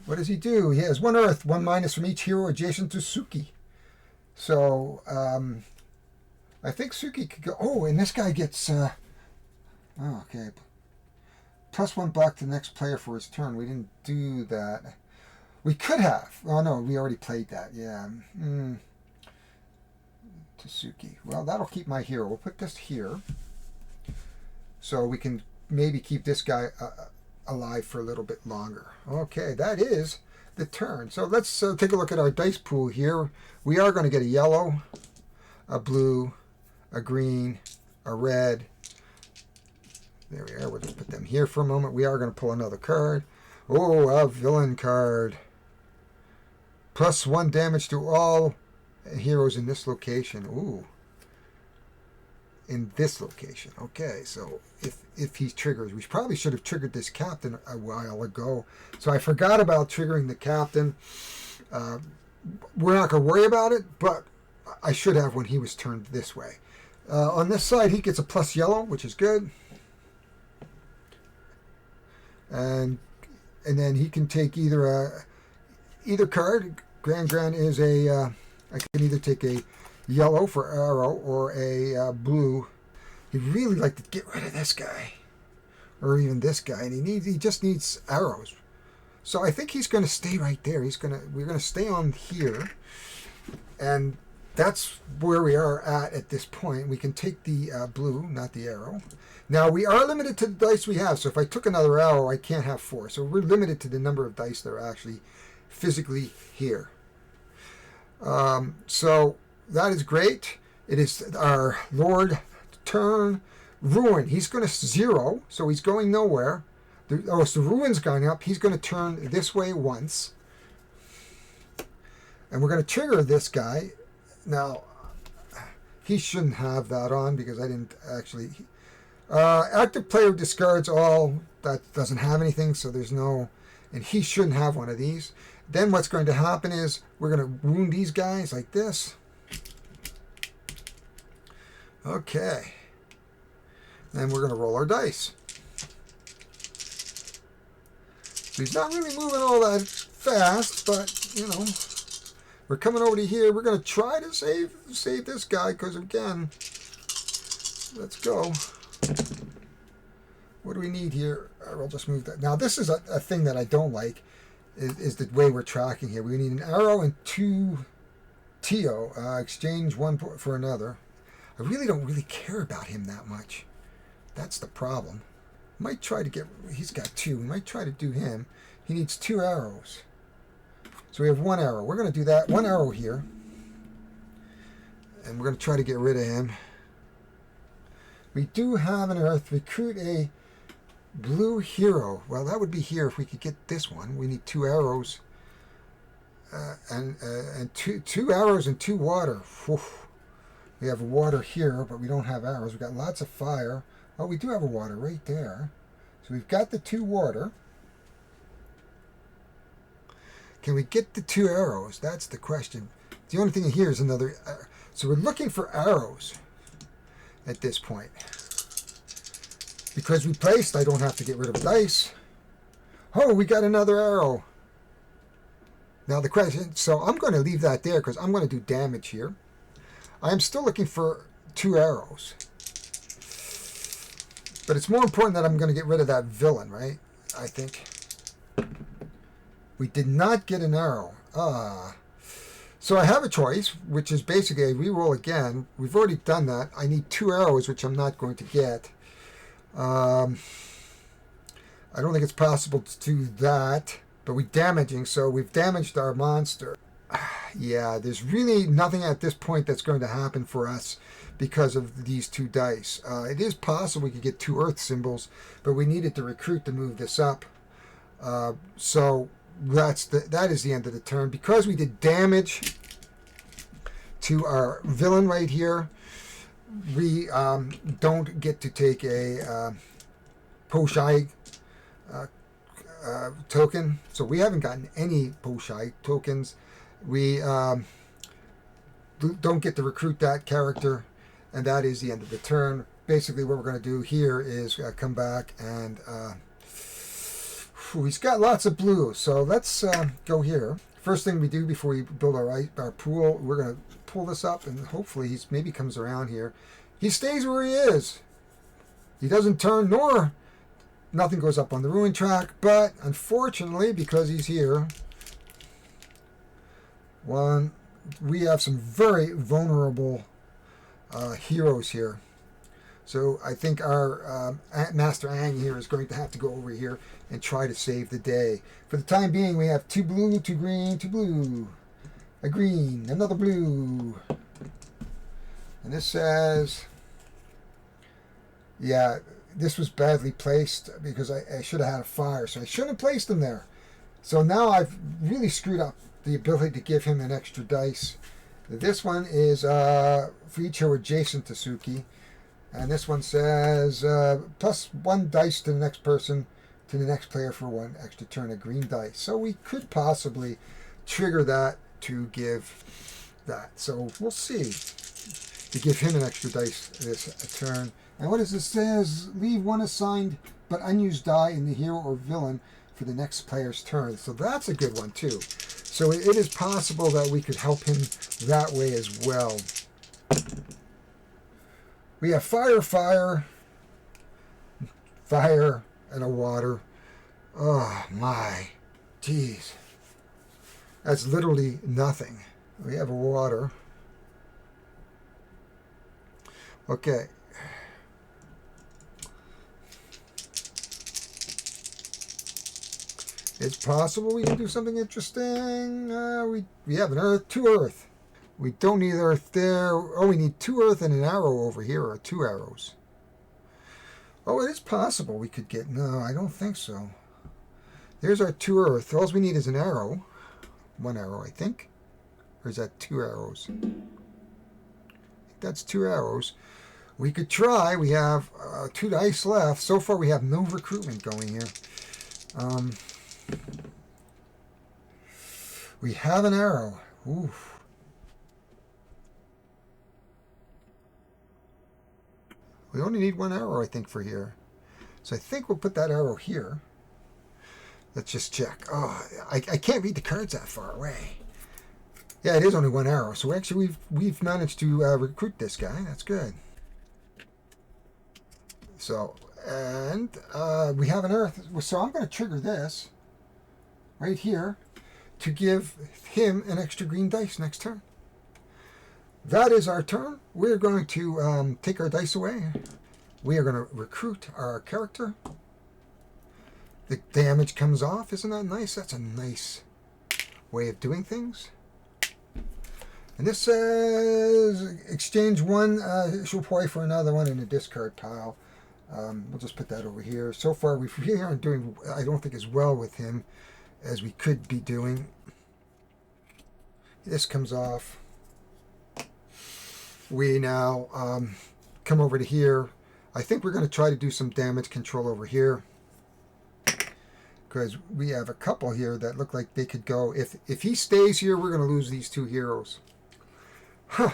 What does he do? He has 1 earth, 1 minus from each hero adjacent to Suki. So, I think Suki could go... Oh, and this guy gets... okay. +1 block to the next player for his turn. We didn't do that. We could have. Oh, no, we already played that. Yeah. To Suki. Well, that'll keep my hero. We'll put this here. So we can maybe keep this guy alive for a little bit longer. Okay, that is the turn. So let's take a look at our dice pool here. We are going to get a yellow, a blue, a green, a red. There we are. We'll just put them here for a moment. We are going to pull another card. Oh, a villain card. +1 damage to all heroes in this location. Ooh. In this location. Okay, so if he triggers, we probably should have triggered this captain a while ago. So I forgot about triggering the captain. We're not going to worry about it, but I should have when he was turned this way. On this side, he gets a + yellow, which is good. And then he can take either card. Grand is a... I can either take a yellow for arrow or a blue. He'd really like to get rid of this guy, or even this guy, and he just needs arrows. So I think he's going to stay right there. We're going to stay on here, and that's where we are at this point. We can take the blue, not the arrow. Now we are limited to the dice we have. So if I took another arrow, I can't have 4. So we're limited to the number of dice that are actually physically here. So that is great. It is our Lord turn. Ruin. He's going to 0, so he's going nowhere. So the ruin's going up. He's going to turn this way once. And we're going to trigger this guy. Now, he shouldn't have that on because I didn't actually... active player discards all. That doesn't have anything, so there's no... And he shouldn't have one of these. Then what's going to happen is we're going to wound these guys like this. Okay. And we're going to roll our dice. So he's not really moving all that fast, but, you know, we're coming over to here. We're going to try to save this guy, because, again, let's go. What do we need here? I'll just move that. Now, this is a thing that I don't like, is the way we're tracking here. We need an arrow and 2 TO. Exchange one for another. I really don't care about him that much. That's the problem. Might try to get... He's got 2. We might try to do him. He needs 2 arrows. So we have 1 arrow. We're going to do that. 1 arrow here. And we're going to try to get rid of him. We do have an earth. Recruit a blue hero. Well, that would be here if we could get this one. We need 2 arrows. And two arrows and 2 water. Whew. We have water here, but we don't have arrows. We've got lots of fire. Oh, we do have a water right there. So we've got the 2 water. Can we get the 2 arrows? That's the question. The only thing here is another... so we're looking for arrows at this point. Because we placed, I don't have to get rid of dice. Oh, we got another arrow. Now the question... So I'm going to leave that there because I'm going to do damage here. I am still looking for 2 arrows. But it's more important that I'm going to get rid of that villain, right? I think. We did not get an arrow. So I have a choice, which is basically a reroll again. We've already done that. I need 2 arrows, which I'm not going to get. I don't think it's possible to do that. But we're damaging, so we've damaged our monster. Yeah, there's really nothing at this point that's going to happen for us because of these 2 dice. It is possible we could get 2 earth symbols, but we needed to recruit to move this up. So that is the end of the turn. Because we did damage to our villain right here, we don't get to take a Poshai token. So we haven't gotten any Poshai tokens. We don't get to recruit that character, and that is the end of the turn. Basically what we're going to do here is come back and he's got lots of blue, so let's go here. First thing we do before we build our pool, we're going to pull this up, and hopefully he maybe comes around here. He stays where he is. He doesn't turn, nor nothing goes up on the ruin track, but unfortunately, because he's here, we have some very vulnerable heroes here. So I think our Master Ang here is going to have to go over here and try to save the day. For the time being, we have 2 blue, 2 green, 2 blue, a green, another blue. And this says, yeah, this was badly placed because I should have had a fire. So I shouldn't have placed them there. So now I've really screwed up the ability to give him an extra dice. This one is for each hero adjacent to Suki. And this one says plus 1 dice to the next person, to the next player for 1 extra turn of green dice. So we could possibly trigger that to give that. So we'll see. To give him an extra dice this turn. And what does it says? Leave 1 assigned but unused die in the hero or villain for the next player's turn. So that's a good one too. So it is possible that we could help him that way as well. We have fire, fire, fire, and a water. Oh my, jeez. That's literally nothing. We have a water. Okay. It's possible we can do something interesting. We have an earth, 2 earth. We don't need earth there. Oh, we need 2 earth and an arrow over here, or 2 arrows. Oh, it is possible we could get... No, I don't think so. There's our 2 earth. All we need is an arrow. 1 arrow, I think. Or is that 2 arrows? I think that's 2 arrows. We could try. We have 2 dice left. So far, we have no recruitment going here. We have an arrow. Oof. We only need one arrow, I think, for here. So I think we'll put that arrow here. Let's just check. Oh, I can't read the cards that far away. Yeah, it is only one arrow. So actually we've managed to recruit this guy. That's good. So, and we have an earth. So I'm going to trigger this right here to give him an extra green dice next turn. That is our turn. We're going to take our dice away. We are going to recruit our character. The damage comes off. Isn't that nice? That's a nice way of doing things. And this says exchange one show point for another one in the discard pile. We'll just put that over here. So far, we really aren't doing, I don't think, as well with him as we could be doing. This comes off. We now come over to here. I think we're going to try to do some damage control over here, because we have a couple here that look like they could go. If he stays here, we're going to lose these two heroes. Huh.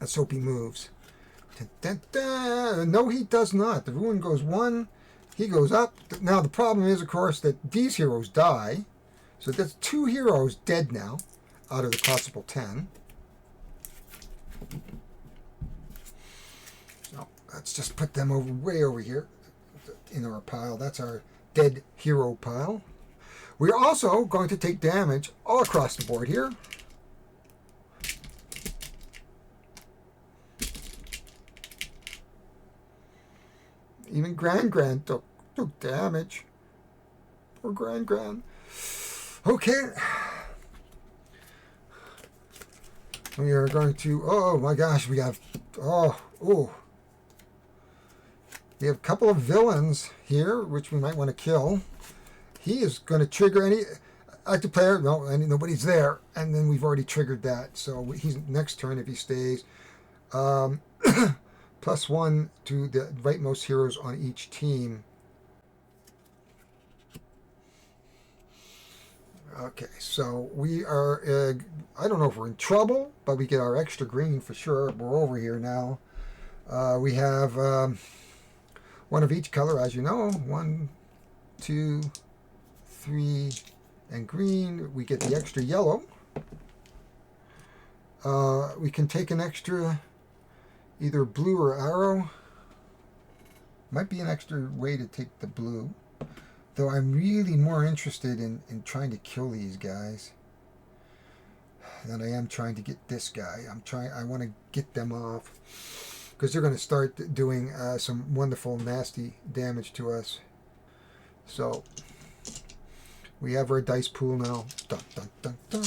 Let's hope he moves. Dun, dun, dun. No, he does not. The ruin goes one. He goes up. Now, the problem is, of course, that these heroes die. So that's 2 heroes dead now out of the possible 10. So let's just put them over way over here in our pile. That's our dead hero pile. We're also going to take damage all across the board here. Even Grand took damage. Poor Grand. Okay. We are going to, oh my gosh, we have, we have a couple of villains here, which we might want to kill. He is going to trigger any active player. No, nobody's there. And then we've already triggered that. So he's next turn if he stays. +1 to the rightmost heroes on each team. Okay, so we are, I don't know if we're in trouble, but we get our extra green for sure. We're over here now. We have one of each color, as you know. 1, 2, 3, and green. We get the extra yellow. We can take an extra either blue or arrow. Might be an extra way to take the blue. Though I'm really more interested in trying to kill these guys than I am trying to get this guy. I want to get them off, because they're going to start doing some wonderful, nasty damage to us. So we have our dice pool now. Dun, dun, dun, dun.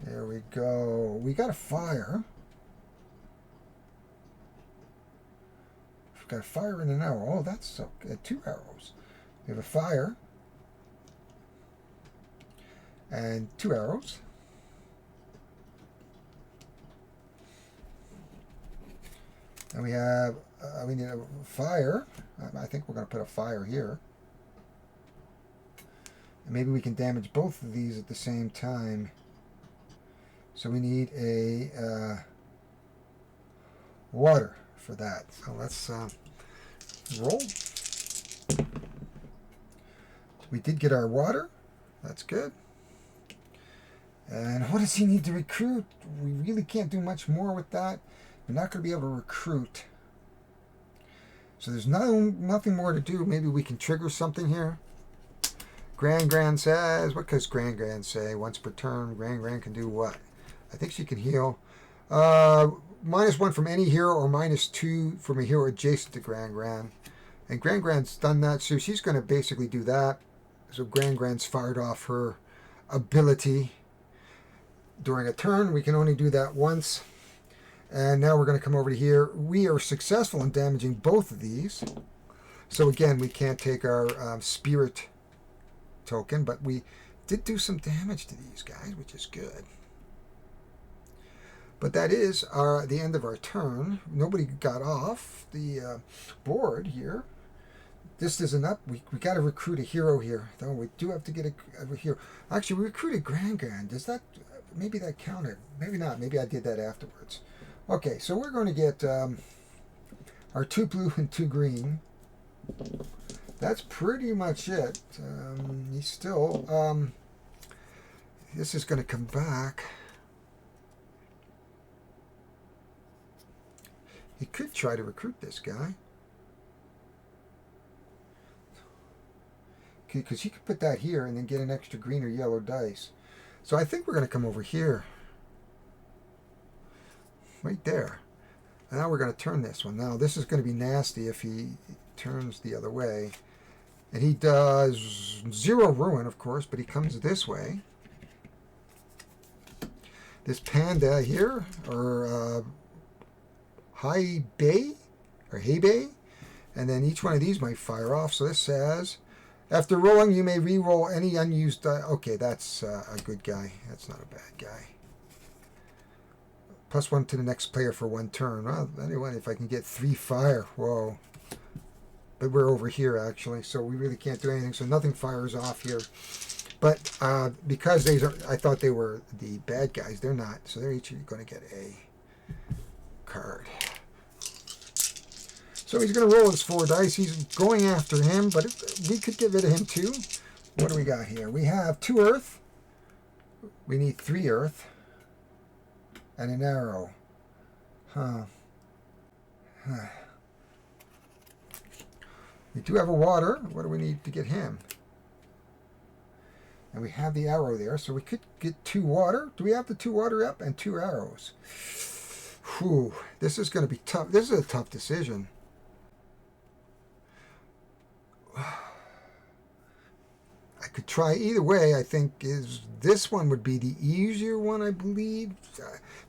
There we go. We got a fire. We've got a fire and an arrow. Oh, that's so good. 2 arrows. We have a fire and 2 arrows. And we have, we need a fire. I think we're going to put a fire here. And maybe we can damage both of these at the same time. So we need a water for that. So let's roll. We did get our water. That's good. And what does he need to recruit? We really can't do much more with that. We're not going to be able to recruit. So there's nothing more to do. Maybe we can trigger something here. Grand says, what does Grand say? Once per turn, Grand can do what? I think she can heal. -1 from any hero or -2 from a hero adjacent to Grand. And Grand's done that, so she's going to basically do that. So Grand's fired off her ability during a turn. We can only do that once. And now we're going to come over to here. We are successful in damaging both of these. So again, we can't take our spirit token, but we did do some damage to these guys, which is good. But that is the end of our turn. Nobody got off the board here. This isn't up. We got to recruit a hero here, though. We do have to get a hero. Actually, we recruited Grand. Does that maybe that counted. Maybe not. Maybe I did that afterwards. Okay, so we're going to get our 2 blue and 2 green. That's pretty much it. He's still... this is going to come back. He could try to recruit this guy. Because he could put that here and then get an extra green or yellow dice. So I think we're going to come over here. Right there. And now we're going to turn this one. Now this is going to be nasty if he turns the other way. And he does 0 ruin, of course, but he comes this way. This panda here, or high bay, or hay bay. And then each one of these might fire off. So this says, after rolling, you may re-roll any unused die. Okay, that's a good guy. That's not a bad guy. +1 to the next player for 1 turn. Well, anyway, if I can get 3 fire, whoa. But we're over here, actually, so we really can't do anything. So nothing fires off here. But because these are, I thought they were the bad guys. They're not. So they're each going to get a card. So he's going to roll his 4 dice. He's going after him, but we could get rid of him too. What do we got here? We have 2 earth. We need 3 earth. And an arrow. We do have a water. What do we need to get him? And we have the arrow there, so we could get 2 water. Do we have the 2 water up and 2 arrows? Whew, this is going to be tough. This is a tough decision. I could try either way. I think this one would be the easier one, I believe.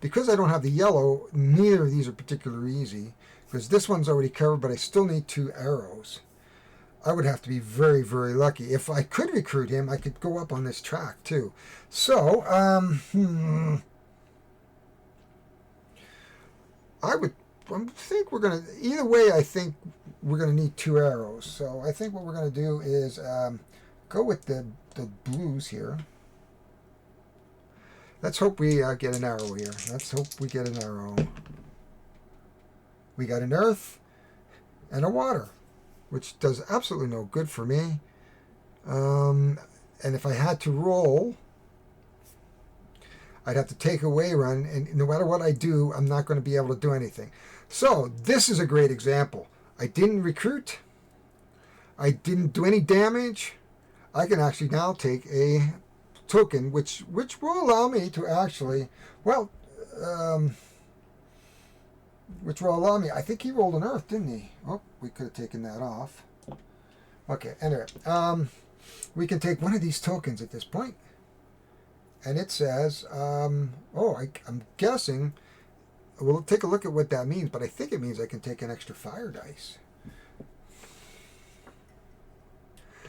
Because I don't have the yellow, neither of these are particularly easy. Because this one's already covered, but I still need 2 arrows. I would have to be very, very lucky. If I could recruit him, I could go up on this track too. So, I think we're going to, either way, I think we're going to need 2 arrows. So I think what we're going to do is go with the blues here. Let's hope we get an arrow here. Let's hope we get an arrow. We got an earth and a water, which does absolutely no good for me. And if I had to roll, I'd have to take away run, and no matter what I do, I'm not going to be able to do anything. So this is a great example. I didn't recruit. I didn't do any damage. I can actually now take a token, which will allow me to actually, well, which will allow me, I think he rolled an earth, didn't he? Oh, we could have taken that off. Okay, anyway, we can take one of these tokens at this point. And it says, I'm guessing, we'll take a look at what that means, but I think it means I can take an extra fire dice.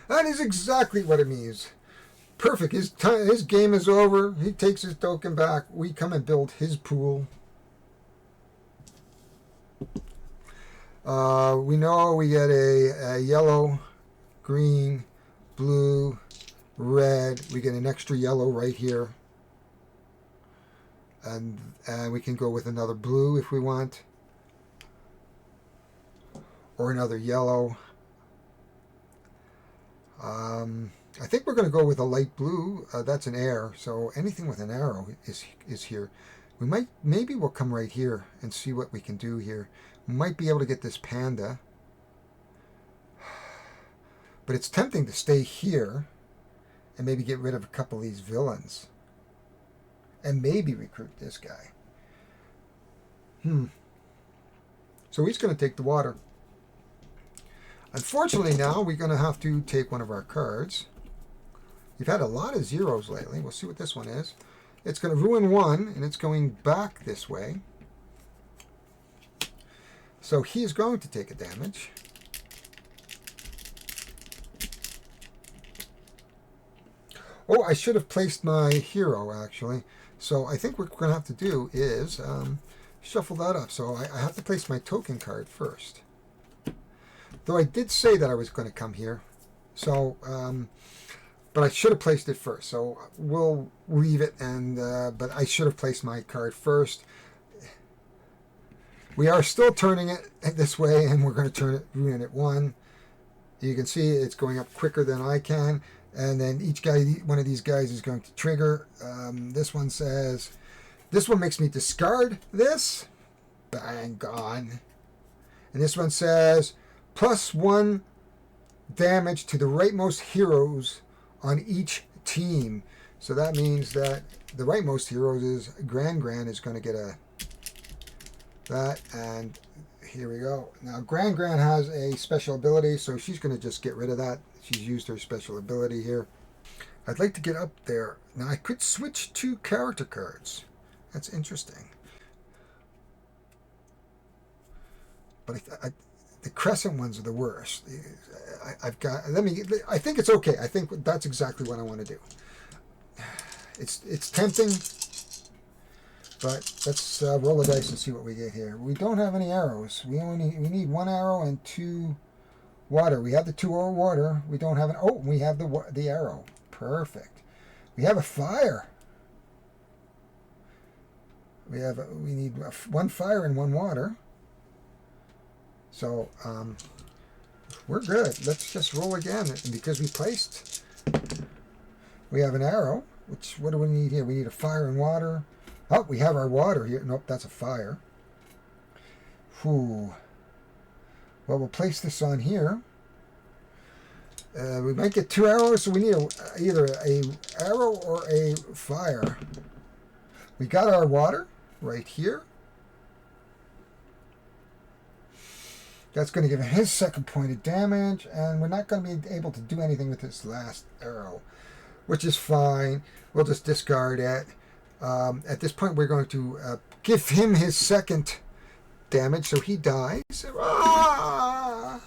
That is exactly what it means. Perfect. His game is over. He takes his token back. We come and build his pool. We know we get a yellow, green, blue, red. We get an extra yellow right here. And we can go with another blue if we want. Or another yellow. I think we're going to go with a light blue. That's an air, so anything with an arrow is here. Maybe we'll come right here and see what we can do here. We might be able to get this panda. But it's tempting to stay here and maybe get rid of a couple of these villains. And maybe recruit this guy. So he's going to take the water. Unfortunately now we're going to have to take one of our cards. We've had a lot of zeros lately. We'll see what this one is. It's going to ruin 1, and it's going back this way. So he is going to take a damage. Oh, I should have placed my hero, actually. So I think what we're going to have to do is shuffle that up. So I have to place my token card first. Though I did say that I was going to come here. So, but I should have placed it first. So we'll leave it, and but I should have placed my card first. We are still turning it this way, and we're going to turn it ruin it 1. You can see it's going up quicker than I can, and then each guy, one of these guys is going to trigger. This one says, this one makes me discard this. Bang, gone. And this one says, +1 damage to the rightmost heroes on each team. So that means that the rightmost heroes is Gran is going to get that, and here we go. Now Gran has a special ability, so she's going to just get rid of that. She's used her special ability here. I'd like to get up there. Now I could switch 2 character cards. That's interesting. But the crescent ones are the worst. I've got. I think it's okay. I think that's exactly what I want to do. It's tempting, but let's roll the dice and see what we get here. We don't have any arrows. We need 1 arrow and 2 water. We have the 2 water. We don't have an. Oh, we have the arrow. Perfect. We have a fire. We need 1 fire and 1 water. So we're good. Let's just roll again, and because we have an arrow. What do we need here? We need a fire and water. Oh, we have our water here. Nope, that's a fire. Whew. Well, we'll place this on here. We might get 2 arrows, so we need either a arrow or a fire. We got our water right here. That's going to give him his 2nd point of damage, and we're not going to be able to do anything with this last arrow, which is fine. We'll just discard it. At this point, we're going to give him his 2nd damage, so he dies. Ah!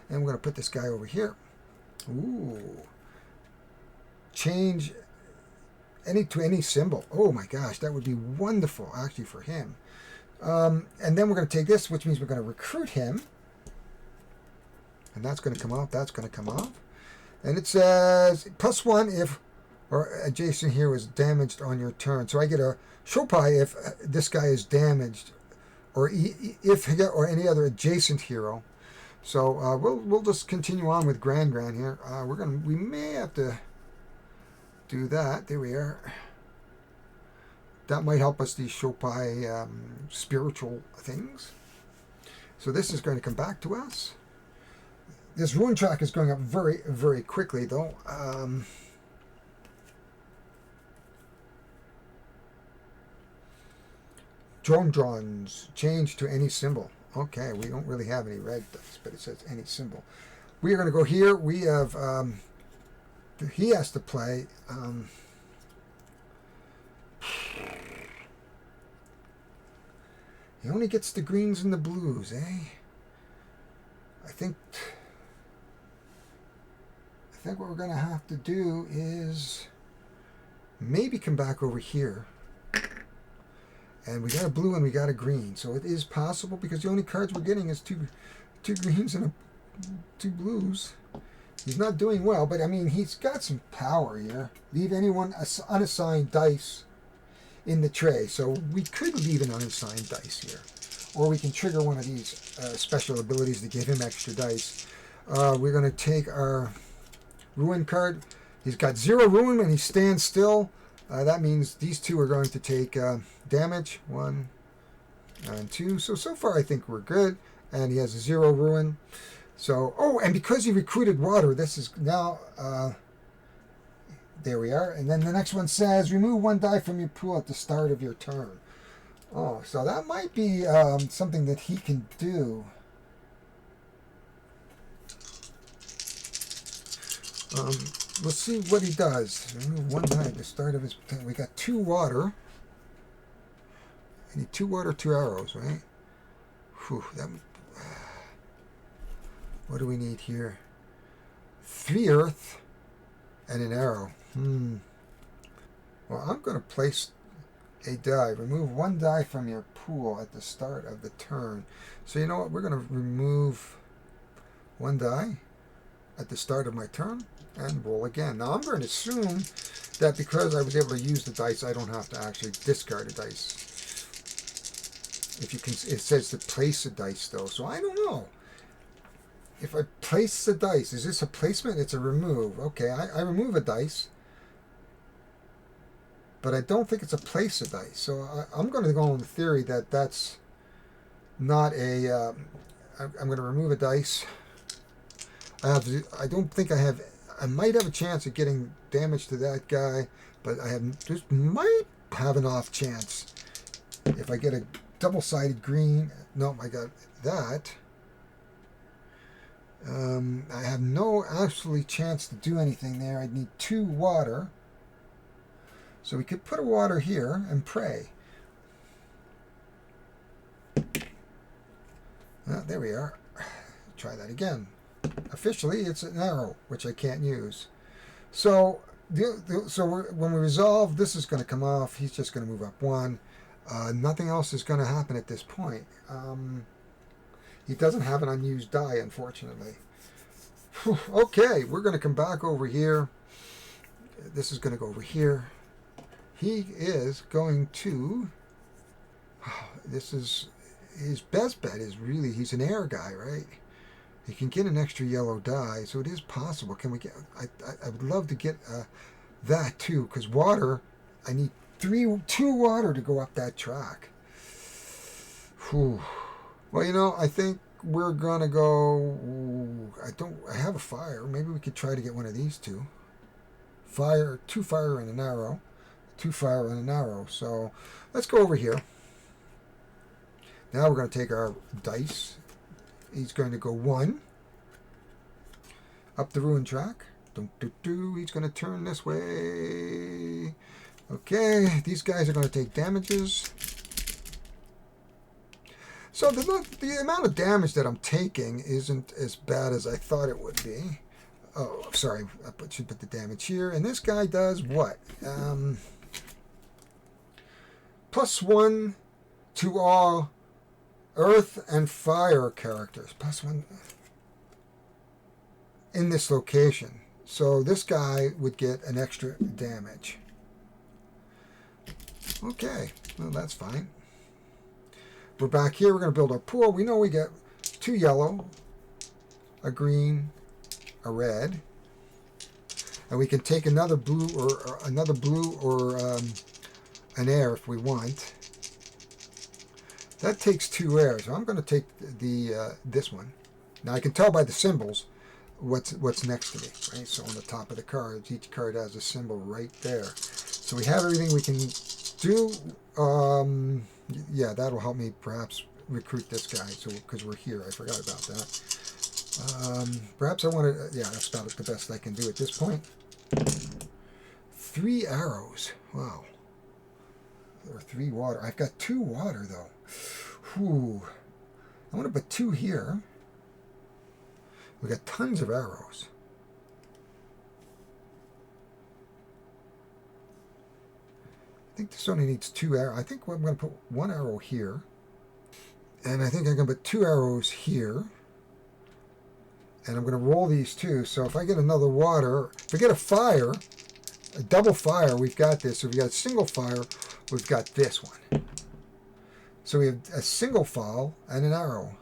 And we're going to put this guy over here. Ooh. Change to any symbol. Oh my gosh, that would be wonderful, actually, for him. And then we're going to take this, which means we're going to recruit him. And that's going to come off. That's going to come off. And it says +1 if or adjacent hero is damaged on your turn. So I get a Shopai if this guy is damaged, or if or any other adjacent hero. So we'll just continue on with Gran here. We may have to do that. There we are. That might help us, these Shopai spiritual things. So this is going to come back to us. This ruin track is going up very, very quickly, though. Drones change to any symbol. Okay, we don't really have any red dice, but it says any symbol. We are going to go here. We have he has to play. He only gets the greens and the blues, eh? I think what we're going to have to do is maybe come back over here. And we got a blue and we got a green. So it is possible, because the only cards we're getting is two greens and 2 blues. He's not doing well, but I mean, he's got some power here. Leave anyone unassigned dice in the tray. So we could leave an unassigned dice here. Or we can trigger one of these special abilities to give him extra dice. We're going to take our ruin card. He's got 0 ruin and he stands still. That means these 2 are going to take damage. 1 and 2. So far I think we're good. And he has a 0 ruin. So, oh, and because he recruited water, this is now, there we are. And then the next one says, remove 1 die from your pool at the start of your turn. Oh, so that might be something that he can do. Let's see what he does. Remove 1 die at the start of his turn. We got 2 water. I need 2 water, 2 arrows, right? Whew, what do we need here? 3 earth and an arrow. Well, I'm going to place a die. Remove 1 die from your pool at the start of the turn. So you know what? We're going to remove 1 die. at the start of my turn and roll again. Now I'm going to assume that because I was able to use the dice, I don't have to actually discard a dice. If you can, it says to place a dice though, so I don't know. If I place the dice, is this a placement? It's a remove. Okay, I remove a dice, but I don't think it's a place a dice. So I'm going to go on the theory that that's not a. I'm going to remove a dice. I don't think I have. I might have a chance of getting damage to that guy, but I have just might have an off chance if I get a double-sided green. No, I got that. I have no absolutely chance to do anything there. I'd need 2 water. So we could put a water here and pray. There we are. Try that again. Officially, it's an arrow, which I can't use. So, when we resolve, this is going to come off. He's just going to move up 1. Nothing else is going to happen at this point. He doesn't have an unused die, unfortunately. Whew, okay, we're going to come back over here. This is going to go over here. He is going to... This is... His best bet is really... He's an air guy, right? He can get an extra yellow die, so it is possible. Can we get... I would love to get that, too, because water... I need 2 water to go up that track. Whew. Well, you know, I think we're going to go... I have a fire. Maybe we could try to get one of these 2. Fire, 2 fire and an arrow. 2 fire and an arrow. So, let's go over here. Now we're going to take our dice. He's going to go 1. Up the ruin track. He's going to turn this way. Okay, these guys are going to take damages. So the amount of damage that I'm taking isn't as bad as I thought it would be. Oh, sorry, I should put the damage here. And this guy does what? +1 to all earth and fire characters. +1 in this location. So this guy would get an extra damage. Okay, well that's fine. We're back here. We're going to build our pool. We know we get 2 yellow, a green, a red, and we can take another blue or an air if we want. That takes 2 airs. So I'm going to take the this one. Now I can tell by the symbols what's next to me, right? So on the top of the cards, each card has a symbol right there. So we have everything we can do. Yeah, that'll help me perhaps recruit this guy. So because we're here, I forgot about that. Perhaps I want to. Yeah, that's about the best I can do at this point. 3 arrows. Wow. Or 3 water. I've got 2 water though. Whew. I want to put 2 here. We got tons of arrows. I think this only needs 2 arrows. I think I'm going to put 1 arrow here. And I think I'm going to put 2 arrows here. And I'm going to roll these 2. So if I get another water, if I get a fire, a double fire, we've got this. So if we got a single fire, we've got this one. So we have a single fall and an arrow.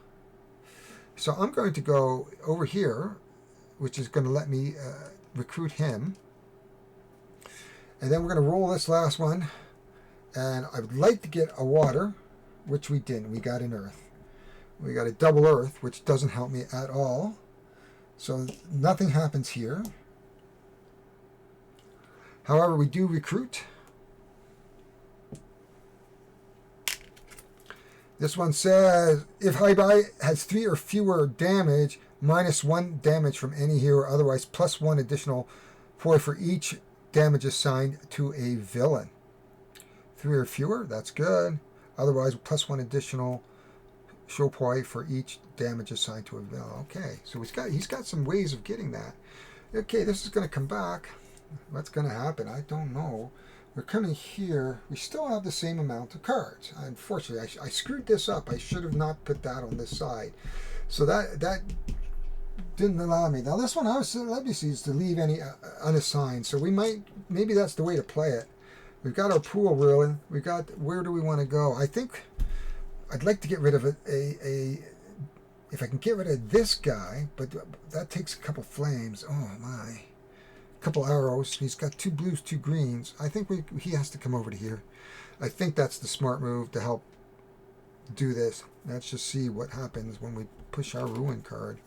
So I'm going to go over here, which is going to let me recruit him. And then we're going to roll this last one. And I would like to get a water, which we didn't. We got an earth. We got a double earth, which doesn't help me at all. So nothing happens here. However, we do recruit. This one says, if Highbuy has 3 or fewer damage, -1 damage from any hero, otherwise +1 additional for each damage assigned to a villain. 3 or fewer, that's good. Otherwise, +1 additional show point for each damage assigned to a villain. Okay, so he's got some ways of getting that. Okay, this is going to come back. What's going to happen? I don't know. We're coming here. We still have the same amount of cards. Unfortunately, I screwed this up. I should have not put that on this side. So that didn't allow me. Now this one I was obviously is to leave any unassigned. So we might, maybe that's the way to play it. We've got our pool rolling. We got, where do we want to go? I think I'd like to get rid of if I can get rid of this guy, but that takes a couple flames. Oh my. A couple arrows. He's got 2 blues, 2 greens. I think he has to come over to here. I think that's the smart move to help do this. Let's just see what happens when we push our ruin card.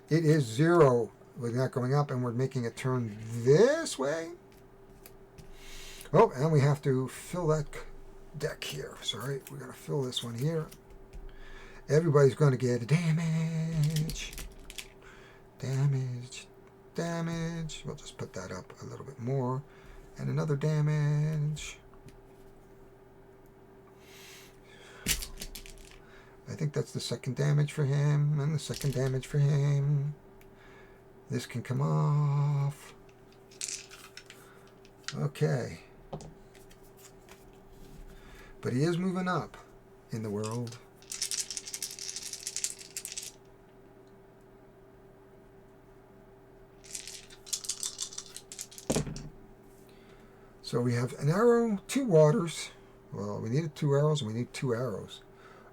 It is 0. We're not going up, and we're making it turn this way. Oh, and we have to fill that deck here. Sorry, we're going to fill this one here. Everybody's going to get damage. Damage. Damage. We'll just put that up a little bit more. And another damage. I think that's the second damage for him, and the second damage for him. This can come off. Okay. But he is moving up in the world. So we have an arrow, 2 waters. Well, we needed 2 arrows, and we need 2 arrows.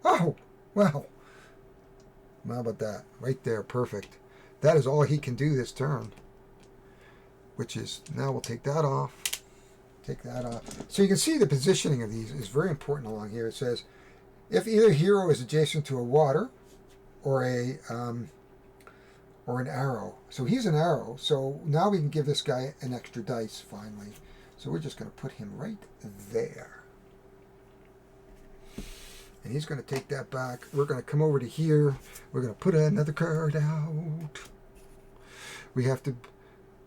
Oh! Well, how about that? Right there, perfect. That is all he can do this turn. Which is, now we'll take that off. Take that off. So you can see the positioning of these is very important along here. It says, if either hero is adjacent to a water or an arrow. So he's an arrow. So now we can give this guy an extra dice finally. So we're just going to put him right there. And he's going to take that back. We're going to come over to here. We're going to put another card out. We have to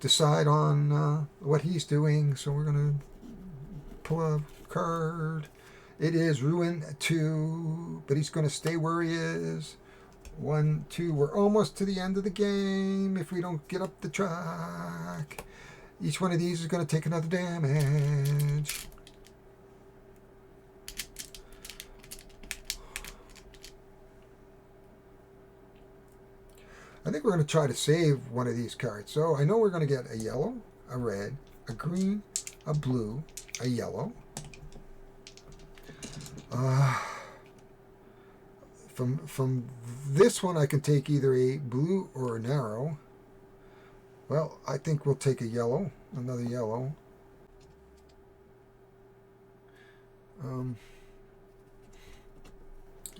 decide on what he's doing. So we're going to pull a card. It is Ruin 2, but he's going to stay where he is. 1, 2. We're almost to the end of the game if we don't get up the track. Each one of these is going to take another damage. I think we're going to try to save one of these cards. So I know we're going to get a yellow, a red, a green, a blue, a yellow. From this one I can take either a blue or an arrow. Well, I think we'll take a yellow, another yellow.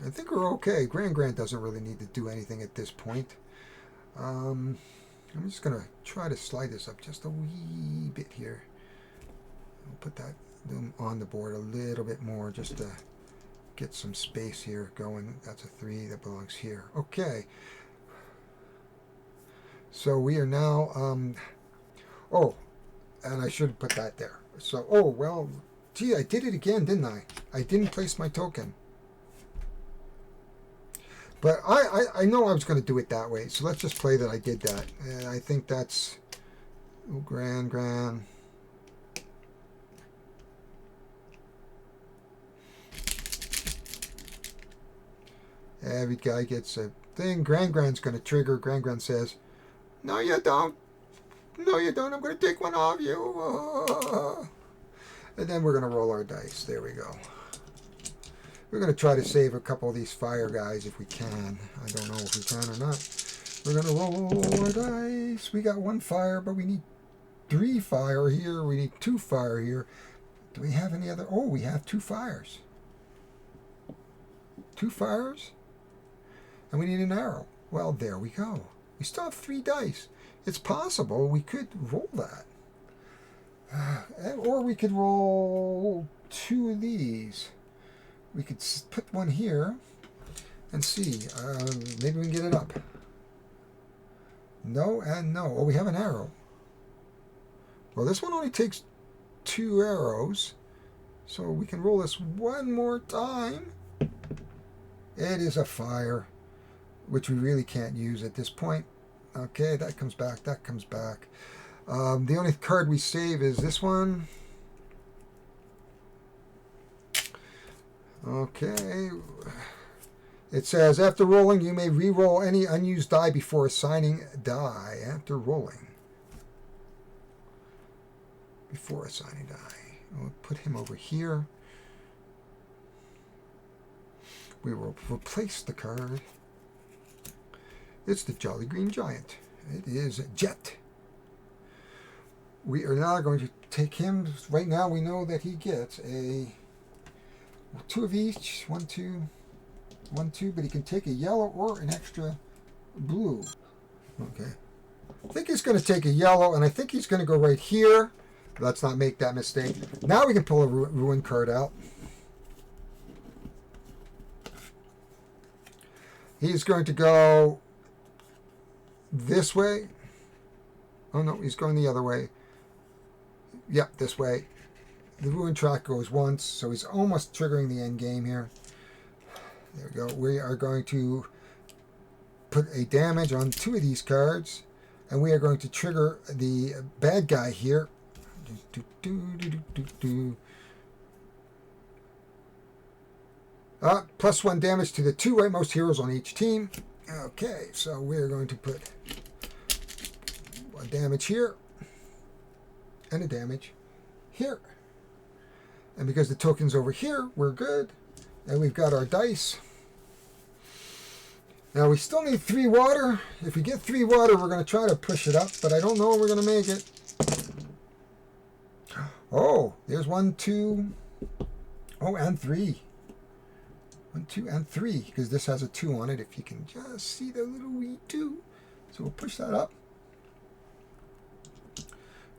I think we're okay. Grant doesn't really need to do anything at this point. I'm just going to try to slide this up just a wee bit here. I'll put that on the board a little bit more just to get some space here going. That's a 3 that belongs here. Okay. So we are now, oh, and I should put that there. So, oh, well, gee, I did it again, didn't I? I didn't place my token. But I know I was going to do it that way, so let's just play that I did that. And I think that's grand. Every guy gets a thing. Grand's going to trigger. Grand says, "No, you don't. No, you don't. I'm going to take one off you." And then we're going to roll our dice. There we go. We're going to try to save a couple of these fire guys if we can. I don't know if we can or not. We're going to roll our dice. We got 1 fire, but we need 3 fire here. We need 2 fire here. Do we have any other? Oh, we have 2 fires. 2 fires? And we need an arrow. Well, there we go. We still have 3 dice. It's possible we could roll that. Or we could roll 2 of these. We could put one here and see. Maybe we can get it up. No and no. Oh, we have an arrow. Well, this one only takes 2 arrows. So we can roll this one more time. It is a fire, which we really can't use at this point. Okay, that comes back. That comes back. The only card we save is this one. Okay. It says, after rolling, you may re-roll any unused die before assigning die. After rolling. Before assigning die. We'll put him over here. We will replace the card. It's the Jolly Green Giant. It is Jet. We are now going to take him. Right now we know that he gets a 2 of each. 1, 2, 1, 2. But he can take a yellow or an extra blue. Okay. I think he's going to take a yellow, and I think he's going to go right here. Let's not make that mistake. Now we can pull a ruin card out. He's going to go this way. Oh no, he's going the other way. Yep, this way. The ruin track goes once, so he's almost triggering the end game here. There we go. We are going to put a damage on 2 of these cards, and we are going to trigger the bad guy here. +1 damage to the 2 rightmost heroes on each team. Okay, so we're going to put a damage here and a damage here. And because the token's over here, we're good. And we've got our dice. Now we still need 3 water. If we get 3 water, we're going to try to push it up, but I don't know if we're going to make it. Oh, there's 1, 2. Oh, and 3. 1, 2, and 3, because this has a 2 on it, if you can just see the little wee 2. So we'll push that up.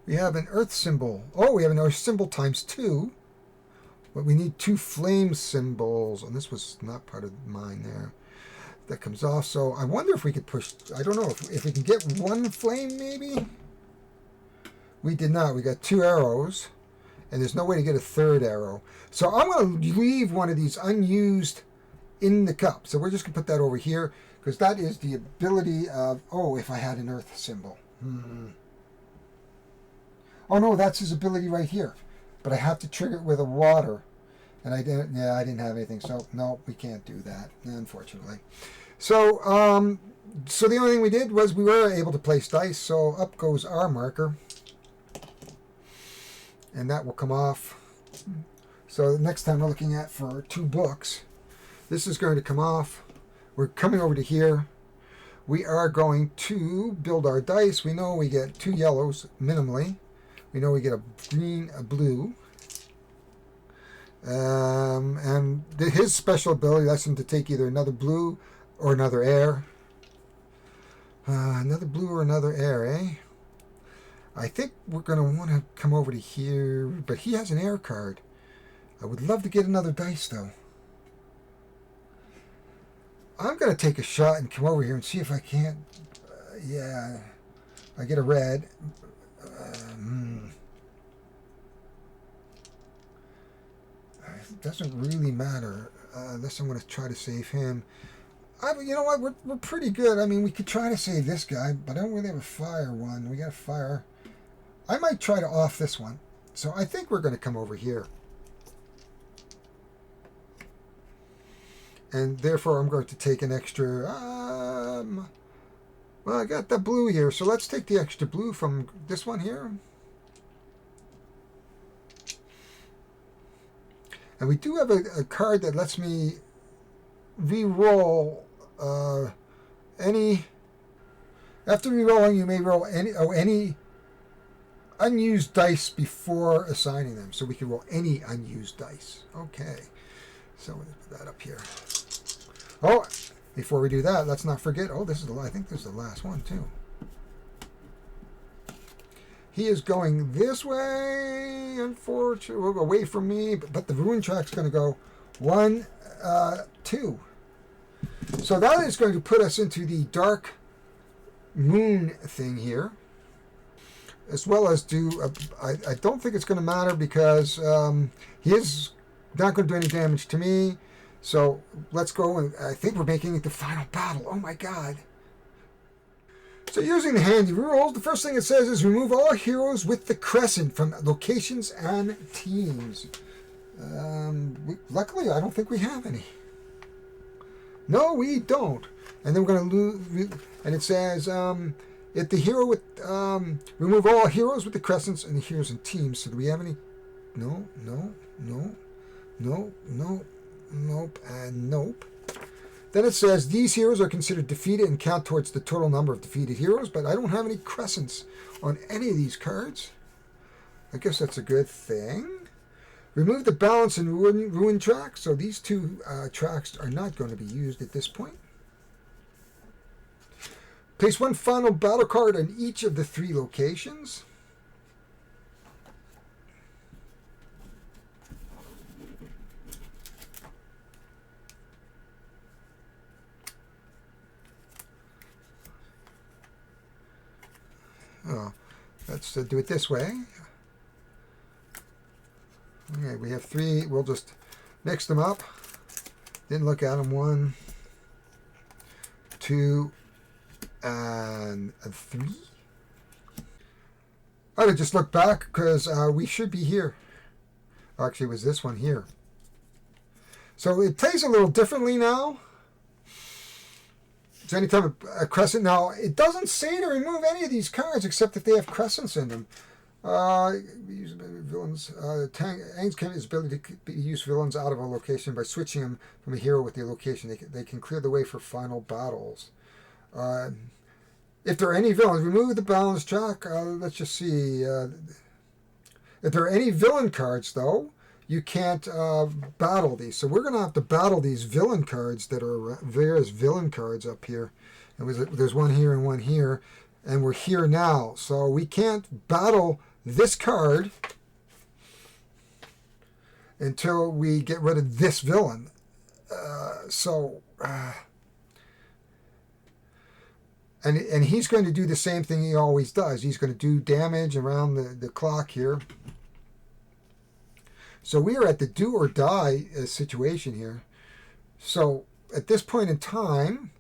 We have an earth symbol. Oh, we have an earth symbol times 2. But we need 2 flame symbols, and this was not part of mine there. That comes off, so I wonder if we could push, I don't know, if we can get 1 flame maybe? We did not. We got 2 arrows, and there's no way to get a 3rd arrow. So I'm going to leave one of these unused in the cup. So we're just going to put that over here, because that is the ability of, oh, if I had an earth symbol. Oh no, that's his ability right here. But I have to trigger it with a water. And I didn't have anything. So no, we can't do that, unfortunately. So so the only thing we did was we were able to place dice. So up goes our marker. And that will come off. So the next time we're looking at for 2 books, this is going to come off. We're coming over to here. We are going to build our dice. We know we get 2 yellows minimally. We know we get a green, a blue. And his special ability, that's him to take either another blue or another air. Another blue or another air, eh? I think we're going to want to come over to here, but he has an air card. I would love to get another dice, though. I'm going to take a shot and come over here and see if I can't. Yeah, I get a red. It doesn't really matter unless I'm going to try to save him. You know what? We're pretty good. I mean, we could try to save this guy, but I don't really have a fire one. We got a fire. I might try to off this one. So I think we're going to come over here. And therefore, I'm going to take an extra... well, I got the blue here, so let's take the extra blue from this one here. And we do have a card that lets me re-roll any... After re-rolling, you may roll any unused dice before assigning them. So we can roll any unused dice. Okay. So we'll put that up here. Oh, before we do that, let's not forget. Oh, this is I think this is the last one too. He is going this way, unfortunately, away from me, but the ruin track's going to go 1, 2. So that is going to put us into the dark moon thing here, as well as do. I don't think it's going to matter because he is not going to do any damage to me. So let's go, and I think we're making it the final battle. Oh my god. So using the handy rules, the first thing it says is remove all heroes with the crescent from locations and teams. Luckily, I don't think we have any. No, we don't. And then we're going to lose. And it says, if the hero with remove all heroes with the crescents and the heroes in teams. So do we have any? No, no, no, no, no, nope, and nope. Then it says these heroes are considered defeated and count towards the total number of defeated heroes, but I don't have any crescents on any of these cards. I guess that's a good thing. Remove the balance and ruin track. So these two tracks are not going to be used at this point. Place one final battle card on each of the 3 locations. Oh, let's do it this way. Okay, we have 3. We'll just mix them up. Didn't look at them. 1, 2, and 3. I would just look back because we should be here. Actually, it was this one here. So it plays a little differently now. So anytime a crescent, now it doesn't say to remove any of these cards except if they have crescents in them. Use villains. Aang's can his ability to use villains out of a location by switching them from a hero with the location. They can clear the way for final battles. If there are any villains, remove the balance track. Let's just see. If there are any villain cards, though, you can't battle these. So we're going to have to battle these villain cards that are various villain cards up here. And there's one here and one here. And we're here now. So we can't battle this card until we get rid of this villain. And he's going to do the same thing he always does. He's going to do damage around the clock here. So we are at the do or die situation here. So at this point in time,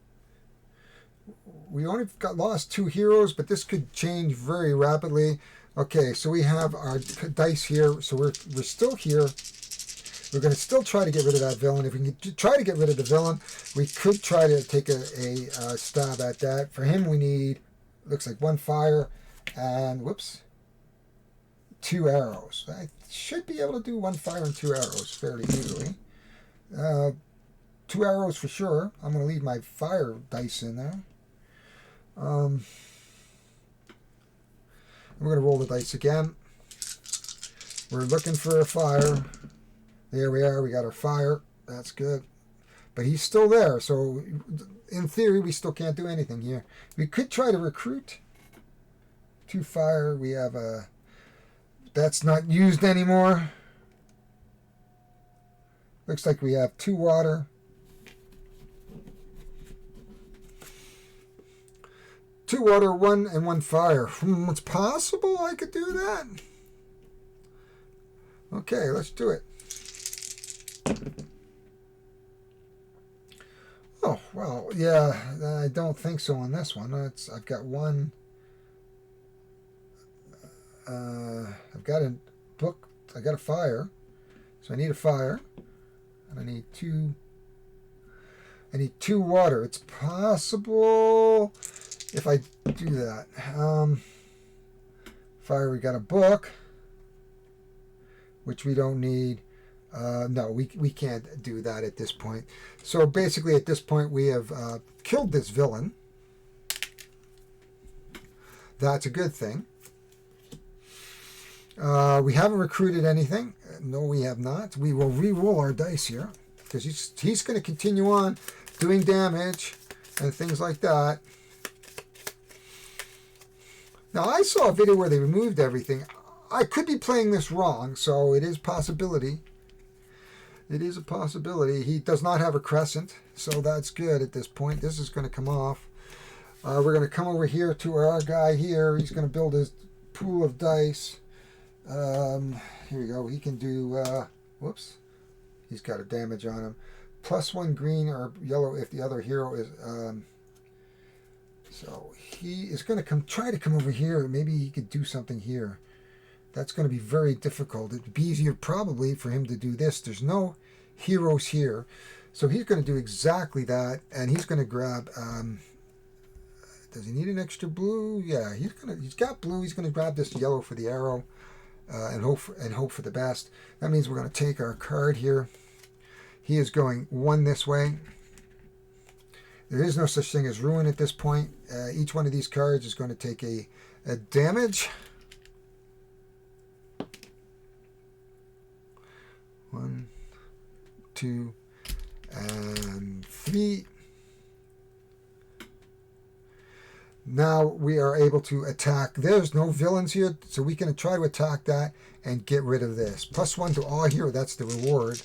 we only lost 2 heroes, but this could change very rapidly. Okay, so we have our dice here. So we're still here. We're going to still try to get rid of that villain. If we can try to get rid of the villain, we could try to take a stab at that. For him, we need, looks like 1 fire and, 2 arrows. I should be able to do 1 fire and 2 arrows fairly easily. 2 arrows for sure. I'm going to leave my fire dice in there. We're going to roll the dice again. We're looking for a fire. There we are. We got our fire. That's good. But he's still there. So in theory, we still can't do anything here. We could try to recruit 2 fire. We have a... That's not used anymore. Looks like we have 2 water. 2 water, 1 and 1 fire. It's possible I could do that. Okay, let's do it. Oh, well, yeah, I don't think so on this one. I've got 1. I've got a book. I got a fire. So I need a fire. And I need 2. I need 2 water. It's possible if I do that. Fire, we got a book, which we don't need. No, we can't do that at this point. So basically at this point we have killed this villain. That's a good thing. We haven't recruited anything. No, we have not. We will re-roll our dice here because he's going to continue on doing damage and things like that. Now, I saw a video where they removed everything. I could be playing this wrong, so it is a possibility. It is a possibility. He does not have a crescent, so that's good at this point. This is going to come off. We're going to come over here to our guy here. He's going to build his pool of dice. Here we go. He can do, he's got a damage on him. +1 green or yellow if the other hero is, so he is going to try to come over here. Maybe he could do something here. That's going to be very difficult. It'd be easier probably for him to do this. There's no heroes here. So he's going to do exactly that, and he's going to grab. Does he need an extra blue? Yeah, he's got blue. He's going to grab this yellow for the arrow, and hope for the best. That means we're going to take our card here. He is going one this way. There is no such thing as ruin at this point. Each one of these cards is going to take a damage. 1, 2, and 3. Now we are able to attack. There's no villains here, so we can try to attack that and get rid of this. +1 to all hero, that's the reward.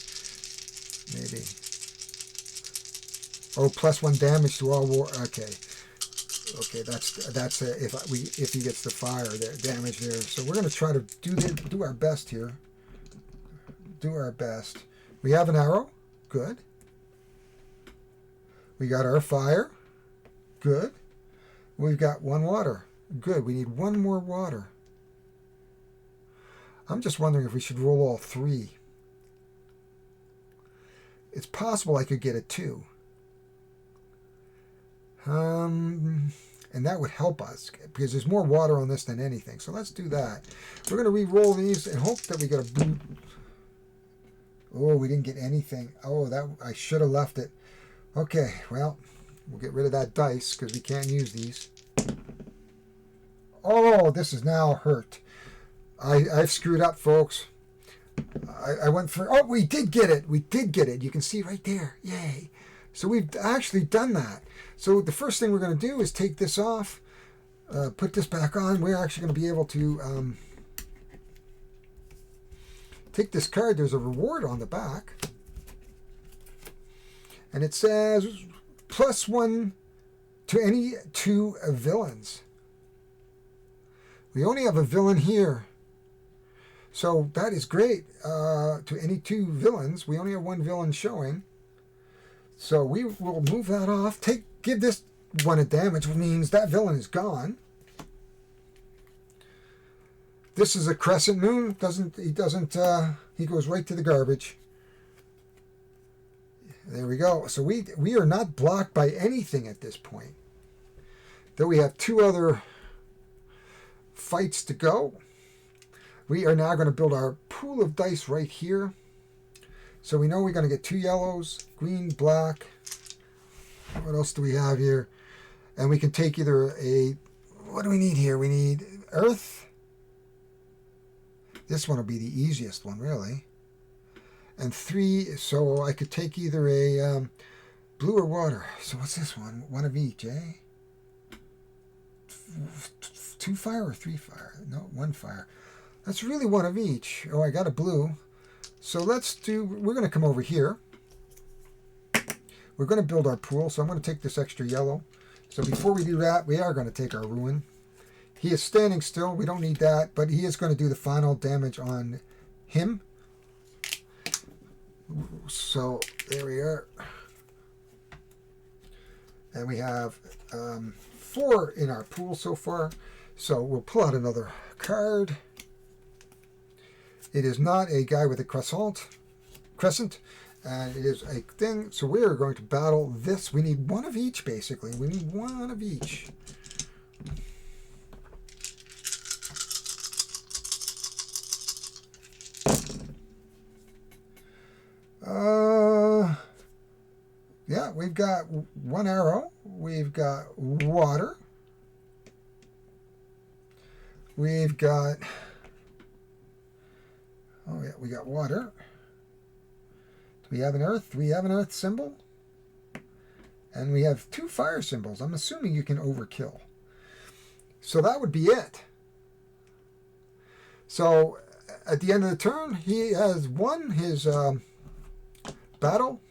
Maybe. Oh, +1 damage to all war. Okay, that's if he gets the fire damage there. So we're going to try to do our best here. Do our best. We have an arrow. Good. We got our fire. Good. We've got 1 water. Good. We need 1 more water. I'm just wondering if we should roll all 3. It's possible I could get a 2. And that would help us because there's more water on this than anything. So let's do that. We're going to re-roll these and hope that we get a blue. Oh, we didn't get anything. Oh, that I should have left it. Okay, well, we'll get rid of that dice because we can't use these. Oh, this is now hurt. I've screwed up, folks. I went for... Oh, we did get it. We did get it. You can see right there. Yay. So we've actually done that. So the first thing we're going to do is take this off, put this back on. We're actually going to be able to take this card. There's a reward on the back. And it says +1 to any 2 villains. We only have a villain here. So that is great. To any 2 villains. We only have 1 villain showing. So we will move that off. Give this 1 a damage, which means that villain is gone. This is a crescent moon. He goes right to the garbage. There we go. So we are not blocked by anything at this point. Though we have 2 other fights to go. We are now going to build our pool of dice right here. So we know we're going to get 2 yellows, green, black. What else do we have here? And we can take either what do we need here? We need earth. This one will be the easiest one, really. And 3, so I could take either a blue or water. So what's this one? 1 of each, eh? 2 fire or 3 fire? No, 1 fire. That's really 1 of each. Oh, I got a blue. So we're going to come over here. We're going to build our pool. So I'm going to take this extra yellow. So before we do that, we are going to take our ruin. He is standing still. We don't need that. But he is going to do the final damage on him. So there we are. And we have 4 in our pool so far. So we'll pull out another card. It is not a guy with a crescent, and it is a thing. So we are going to battle this. We need 1 of each, basically. We need 1 of each. Yeah, we've got 1 arrow. We've got water. We've got... Oh, yeah, we got water. Do we have an earth? We have an earth symbol. And we have 2 fire symbols. I'm assuming you can overkill. So that would be it. So at the end of the turn, he has won his battle.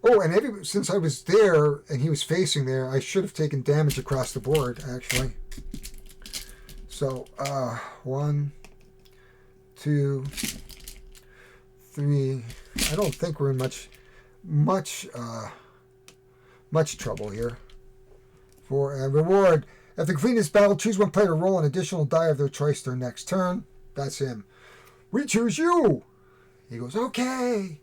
Oh, and since I was there and he was facing there, I should have taken damage across the board, actually. So, 1, 2, 3. I don't think we're in much trouble here. For a reward, if the completed this battle, choose 1 player to roll an additional die of their choice their next turn. That's him. We choose you. He goes, okay.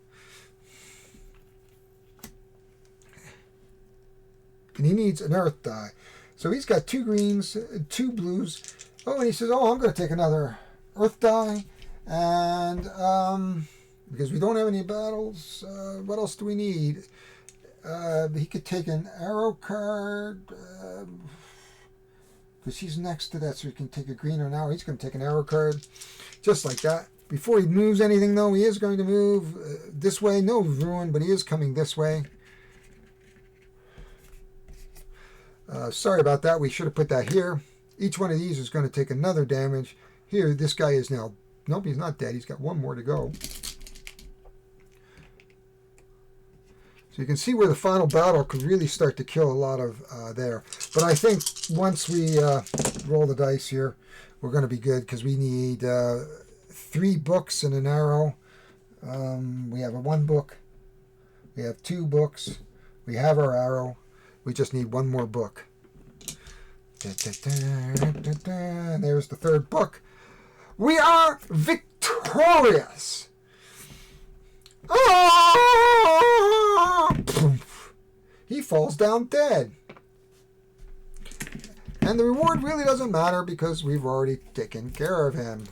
And he needs an earth die. So he's got 2 greens, 2 blues. Oh, and he says, oh, I'm going to take another earth die. And because we don't have any battles, what else do we need? He could take an arrow card. Because he's next to that, so he can take a green or an arrow. He's going to take an arrow card. Just like that. Before he moves anything, though, he is going to move this way. No ruin, but he is coming this way. Sorry about that. We should have put that here. Each one of these is going to take another damage. Here, this guy is now... Nope, he's not dead. He's got 1 more to go. So you can see where the final battle could really start to kill a lot of there. But I think once we roll the dice here, we're going to be good because we need 3 books and an arrow. We have a 1 book. We have 2 books. We have our arrow. We just need 1 more book. And there's the 3rd book. We are victorious. Oh! He falls down dead. And the reward really doesn't matter because we've already taken care of him.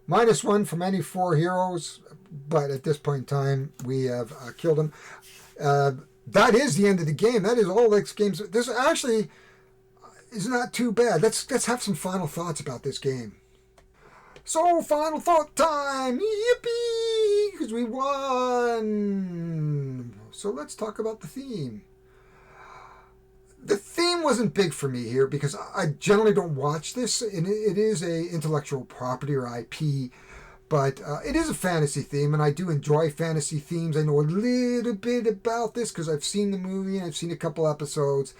-1 from any 4 heroes, but at this point in time, we have killed him. That is the end of the game. That is all this game's. This actually is not too bad. Let's have some final thoughts about this game. So, final thought time! Yippee! Because we won! So let's talk about the theme. The theme wasn't big for me here because I generally don't watch this, and it is a intellectual property or IP, but it is a fantasy theme, and I do enjoy fantasy themes. I know a little bit about this because I've seen the movie and I've seen a couple episodes.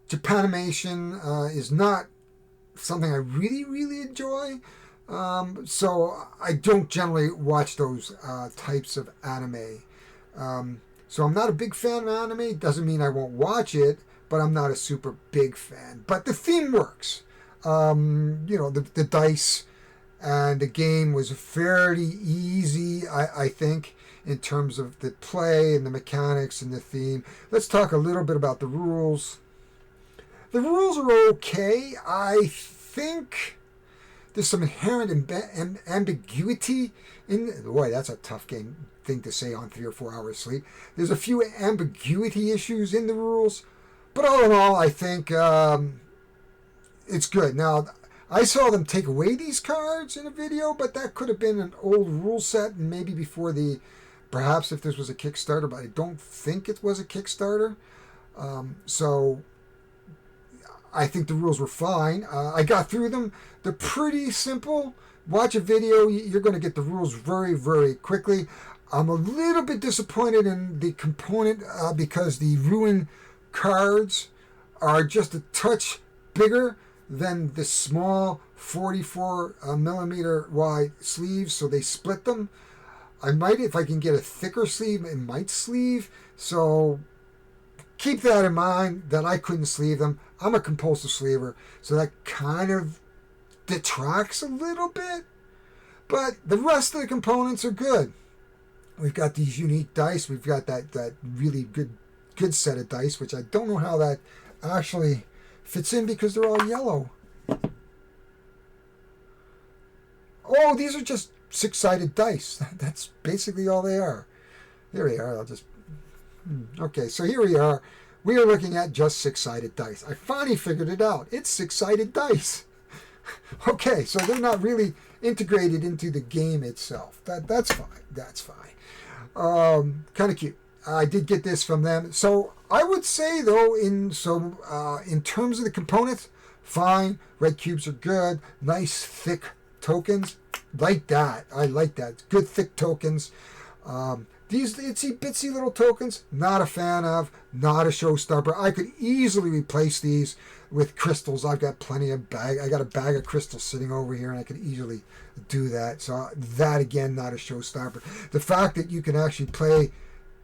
Japanimation is not something I really enjoy, so I don't generally watch those types of anime. So I'm not a big fan of anime. Doesn't mean I won't watch it, but I'm not a super big fan. But the theme works. The dice and the game was fairly easy, I think, in terms of the play and the mechanics and the theme. Let's talk a little bit about the rules. The rules are okay. I think there's some inherent ambiguity in... Boy, that's a tough thing to say on 3 or 4 hours sleep. There's a few ambiguity issues in the rules, but all in all, I think it's good. Now, I saw them take away these cards in a video, but that could have been an old rule set, and maybe before perhaps if this was a Kickstarter, but I don't think it was a Kickstarter. So I think the rules were fine. I got through them. They're pretty simple. Watch a video. You're going to get the rules very quickly. I'm a little bit disappointed in the component because the ruin cards are just a touch bigger than the small 44 millimeter wide sleeves, so they split them. I might, if I can get a thicker sleeve, it might sleeve. So keep that in mind that I couldn't sleeve them. I'm a compulsive sleever, so that kind of detracts a little bit. But the rest of the components are good. We've got these unique dice. We've got that really good set of dice, which I don't know how that actually fits in because they're all yellow. Oh, these are just 6-sided dice. That's basically all they are. Here we are. Okay, so here we are. We are looking at just 6-sided dice. I finally figured it out. It's 6-sided dice. Okay, so they're not really integrated into the game itself. That's fine. That's fine. Kind of cute. I did get this from them. So I would say though, in terms of the components, fine. Red cubes are good. Nice thick tokens. Like that. I like that. Good thick tokens. These itsy bitsy little tokens, not a fan of, not a showstopper. I could easily replace these with crystals. I've got plenty of I got a bag of crystals sitting over here, and I could easily do that. So that, again, not a showstopper. The fact that you can actually play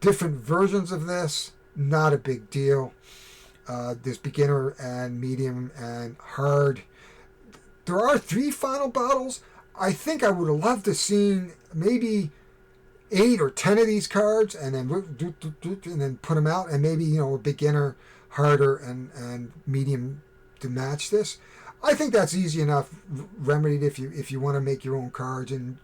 different versions of this, not a big deal. There's beginner and medium and hard. there are 3 final battles. I think I would have loved to seen maybe 8 or 10 of these cards, and then put them out, and maybe a beginner, harder, and medium to match this. I think that's easy enough remedied if you want to make your own cards and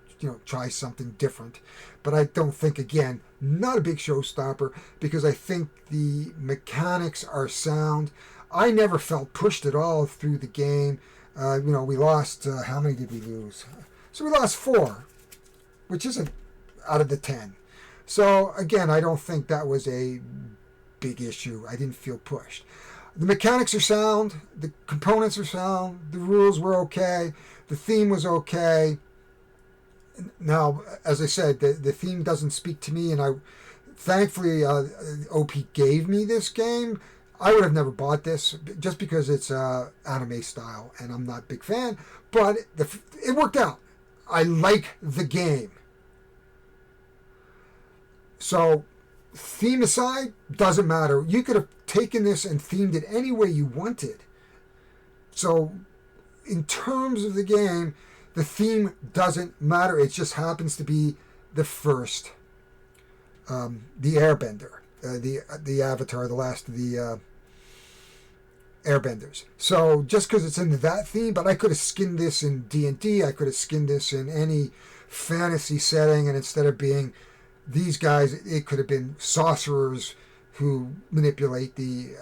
try something different. But I don't think, again, not a big showstopper, because I think the mechanics are sound. I never felt pushed at all through the game. We lost, how many did we lose? So we lost 4, which isn't out of the 10. So again, I don't think that was a big issue. I didn't feel pushed. The mechanics are sound. The components are sound. The rules were okay. The theme was okay. Now, as I said, the theme doesn't speak to me, and thankfully OP gave me this game. I would have never bought this just because it's anime style, and I'm not a big fan. But it worked out. I like the game. So, theme aside, doesn't matter. You could have taken this and themed it any way you wanted. So, in terms of the game, the theme doesn't matter. It just happens to be the first, the Airbender, the Avatar, the last of the Airbenders. So just because it's in that theme, but I could have skinned this in D&D, I could have skinned this in any fantasy setting, and instead of being these guys, it could have been sorcerers who manipulate the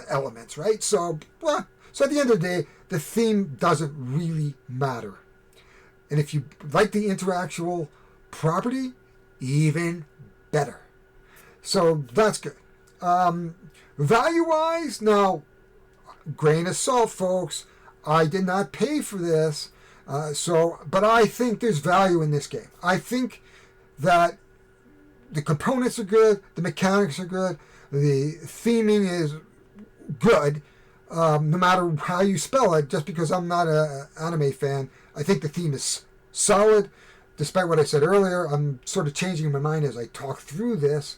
elements, right? So at the end of the day, the theme doesn't really matter. And if you like the interactual property, even better. So that's good. Value-wise, now, grain of salt, folks. I did not pay for this, but I think there's value in this game. I think that the components are good, the mechanics are good, the theming is good, no matter how you spell it. Just because I'm not an anime fan, I think the theme is solid. Despite what I said earlier, I'm sort of changing my mind as I talk through this.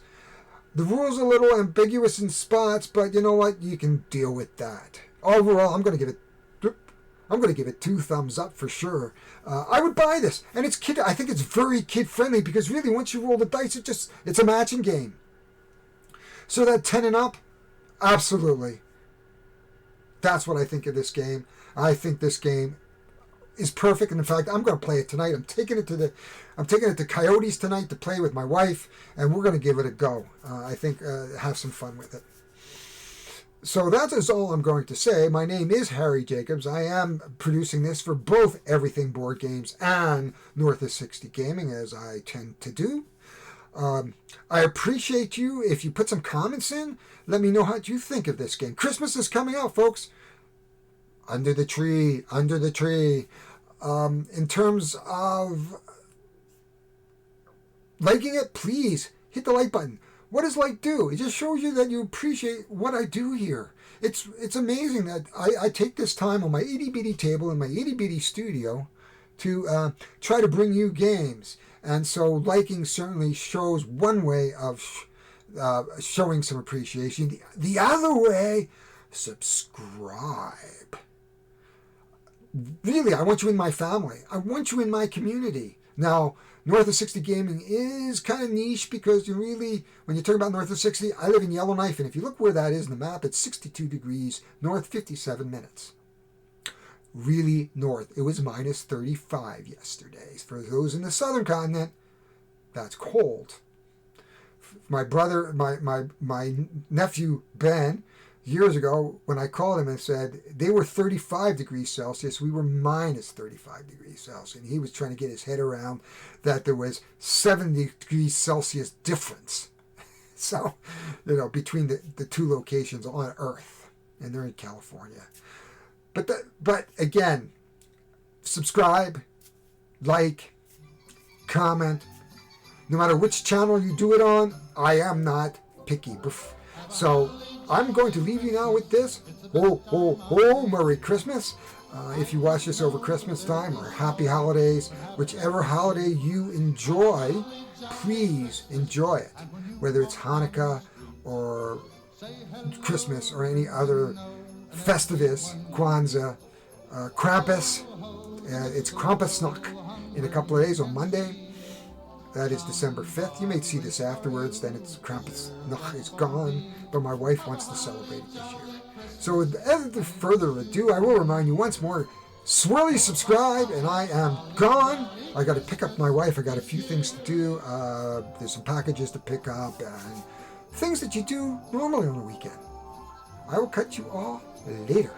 The rules are a little ambiguous in spots, but you know what? You can deal with that. Overall, I'm going to give it 2 thumbs up for sure. I would buy this, and I think it's very kid friendly, because really, once you roll the dice, it's a matching game. So that 10 and up, absolutely. That's what I think of this game. I think this game is perfect, and in fact, I'm going to play it tonight. I'm taking it to Coyotes tonight to play with my wife, and we're going to give it a go. I think have some fun with it. So that is all I'm going to say. My name is Harry Jacobs. I am producing this for both Everything Board Games and North of 60 Gaming, as I tend to do. I appreciate you. If you put some comments in, let me know how you think of this game. Christmas is coming out, folks. Under the tree. In terms of liking it, please hit the like button. What does like do? It just shows you that you appreciate what I do here. It's amazing that I take this time on my itty-bitty table in my itty-bitty studio to try to bring you games. And so liking certainly shows one way of showing some appreciation. The other way, subscribe. Really, I want you in my family. I want you in my community. Now, North of 60 Gaming is kind of niche, because when you talk about North of 60, I live in Yellowknife, and if you look where that is in the map, it's 62 degrees north, 57 minutes. Really north. It was minus 35 yesterday. For those in the southern continent, that's cold. My brother, my nephew Ben, years ago, when I called him and said they were 35 degrees Celsius, we were minus 35 degrees Celsius. And he was trying to get his head around that there was 70 degrees Celsius difference. So, between the two locations on Earth. And they're in California. But again, subscribe, like, comment. No matter which channel you do it on, I am not picky. So I'm going to leave you now with this. Ho, ho, ho, Merry Christmas. If you watch this over Christmas time, or Happy Holidays, whichever holiday you enjoy, please enjoy it. Whether it's Hanukkah or Christmas or any other Festivus, Kwanzaa, Krampus. It's Krampusnacht in a couple of days on Monday. That is December 5th. You may see this afterwards. Then it's Krampusnacht is gone. But my wife wants to celebrate it this year. So without further ado, I will remind you once more, swirly subscribe, and I am gone. I got to pick up my wife. I got a few things to do. There's some packages to pick up and things that you do normally on the weekend. I will catch you all later.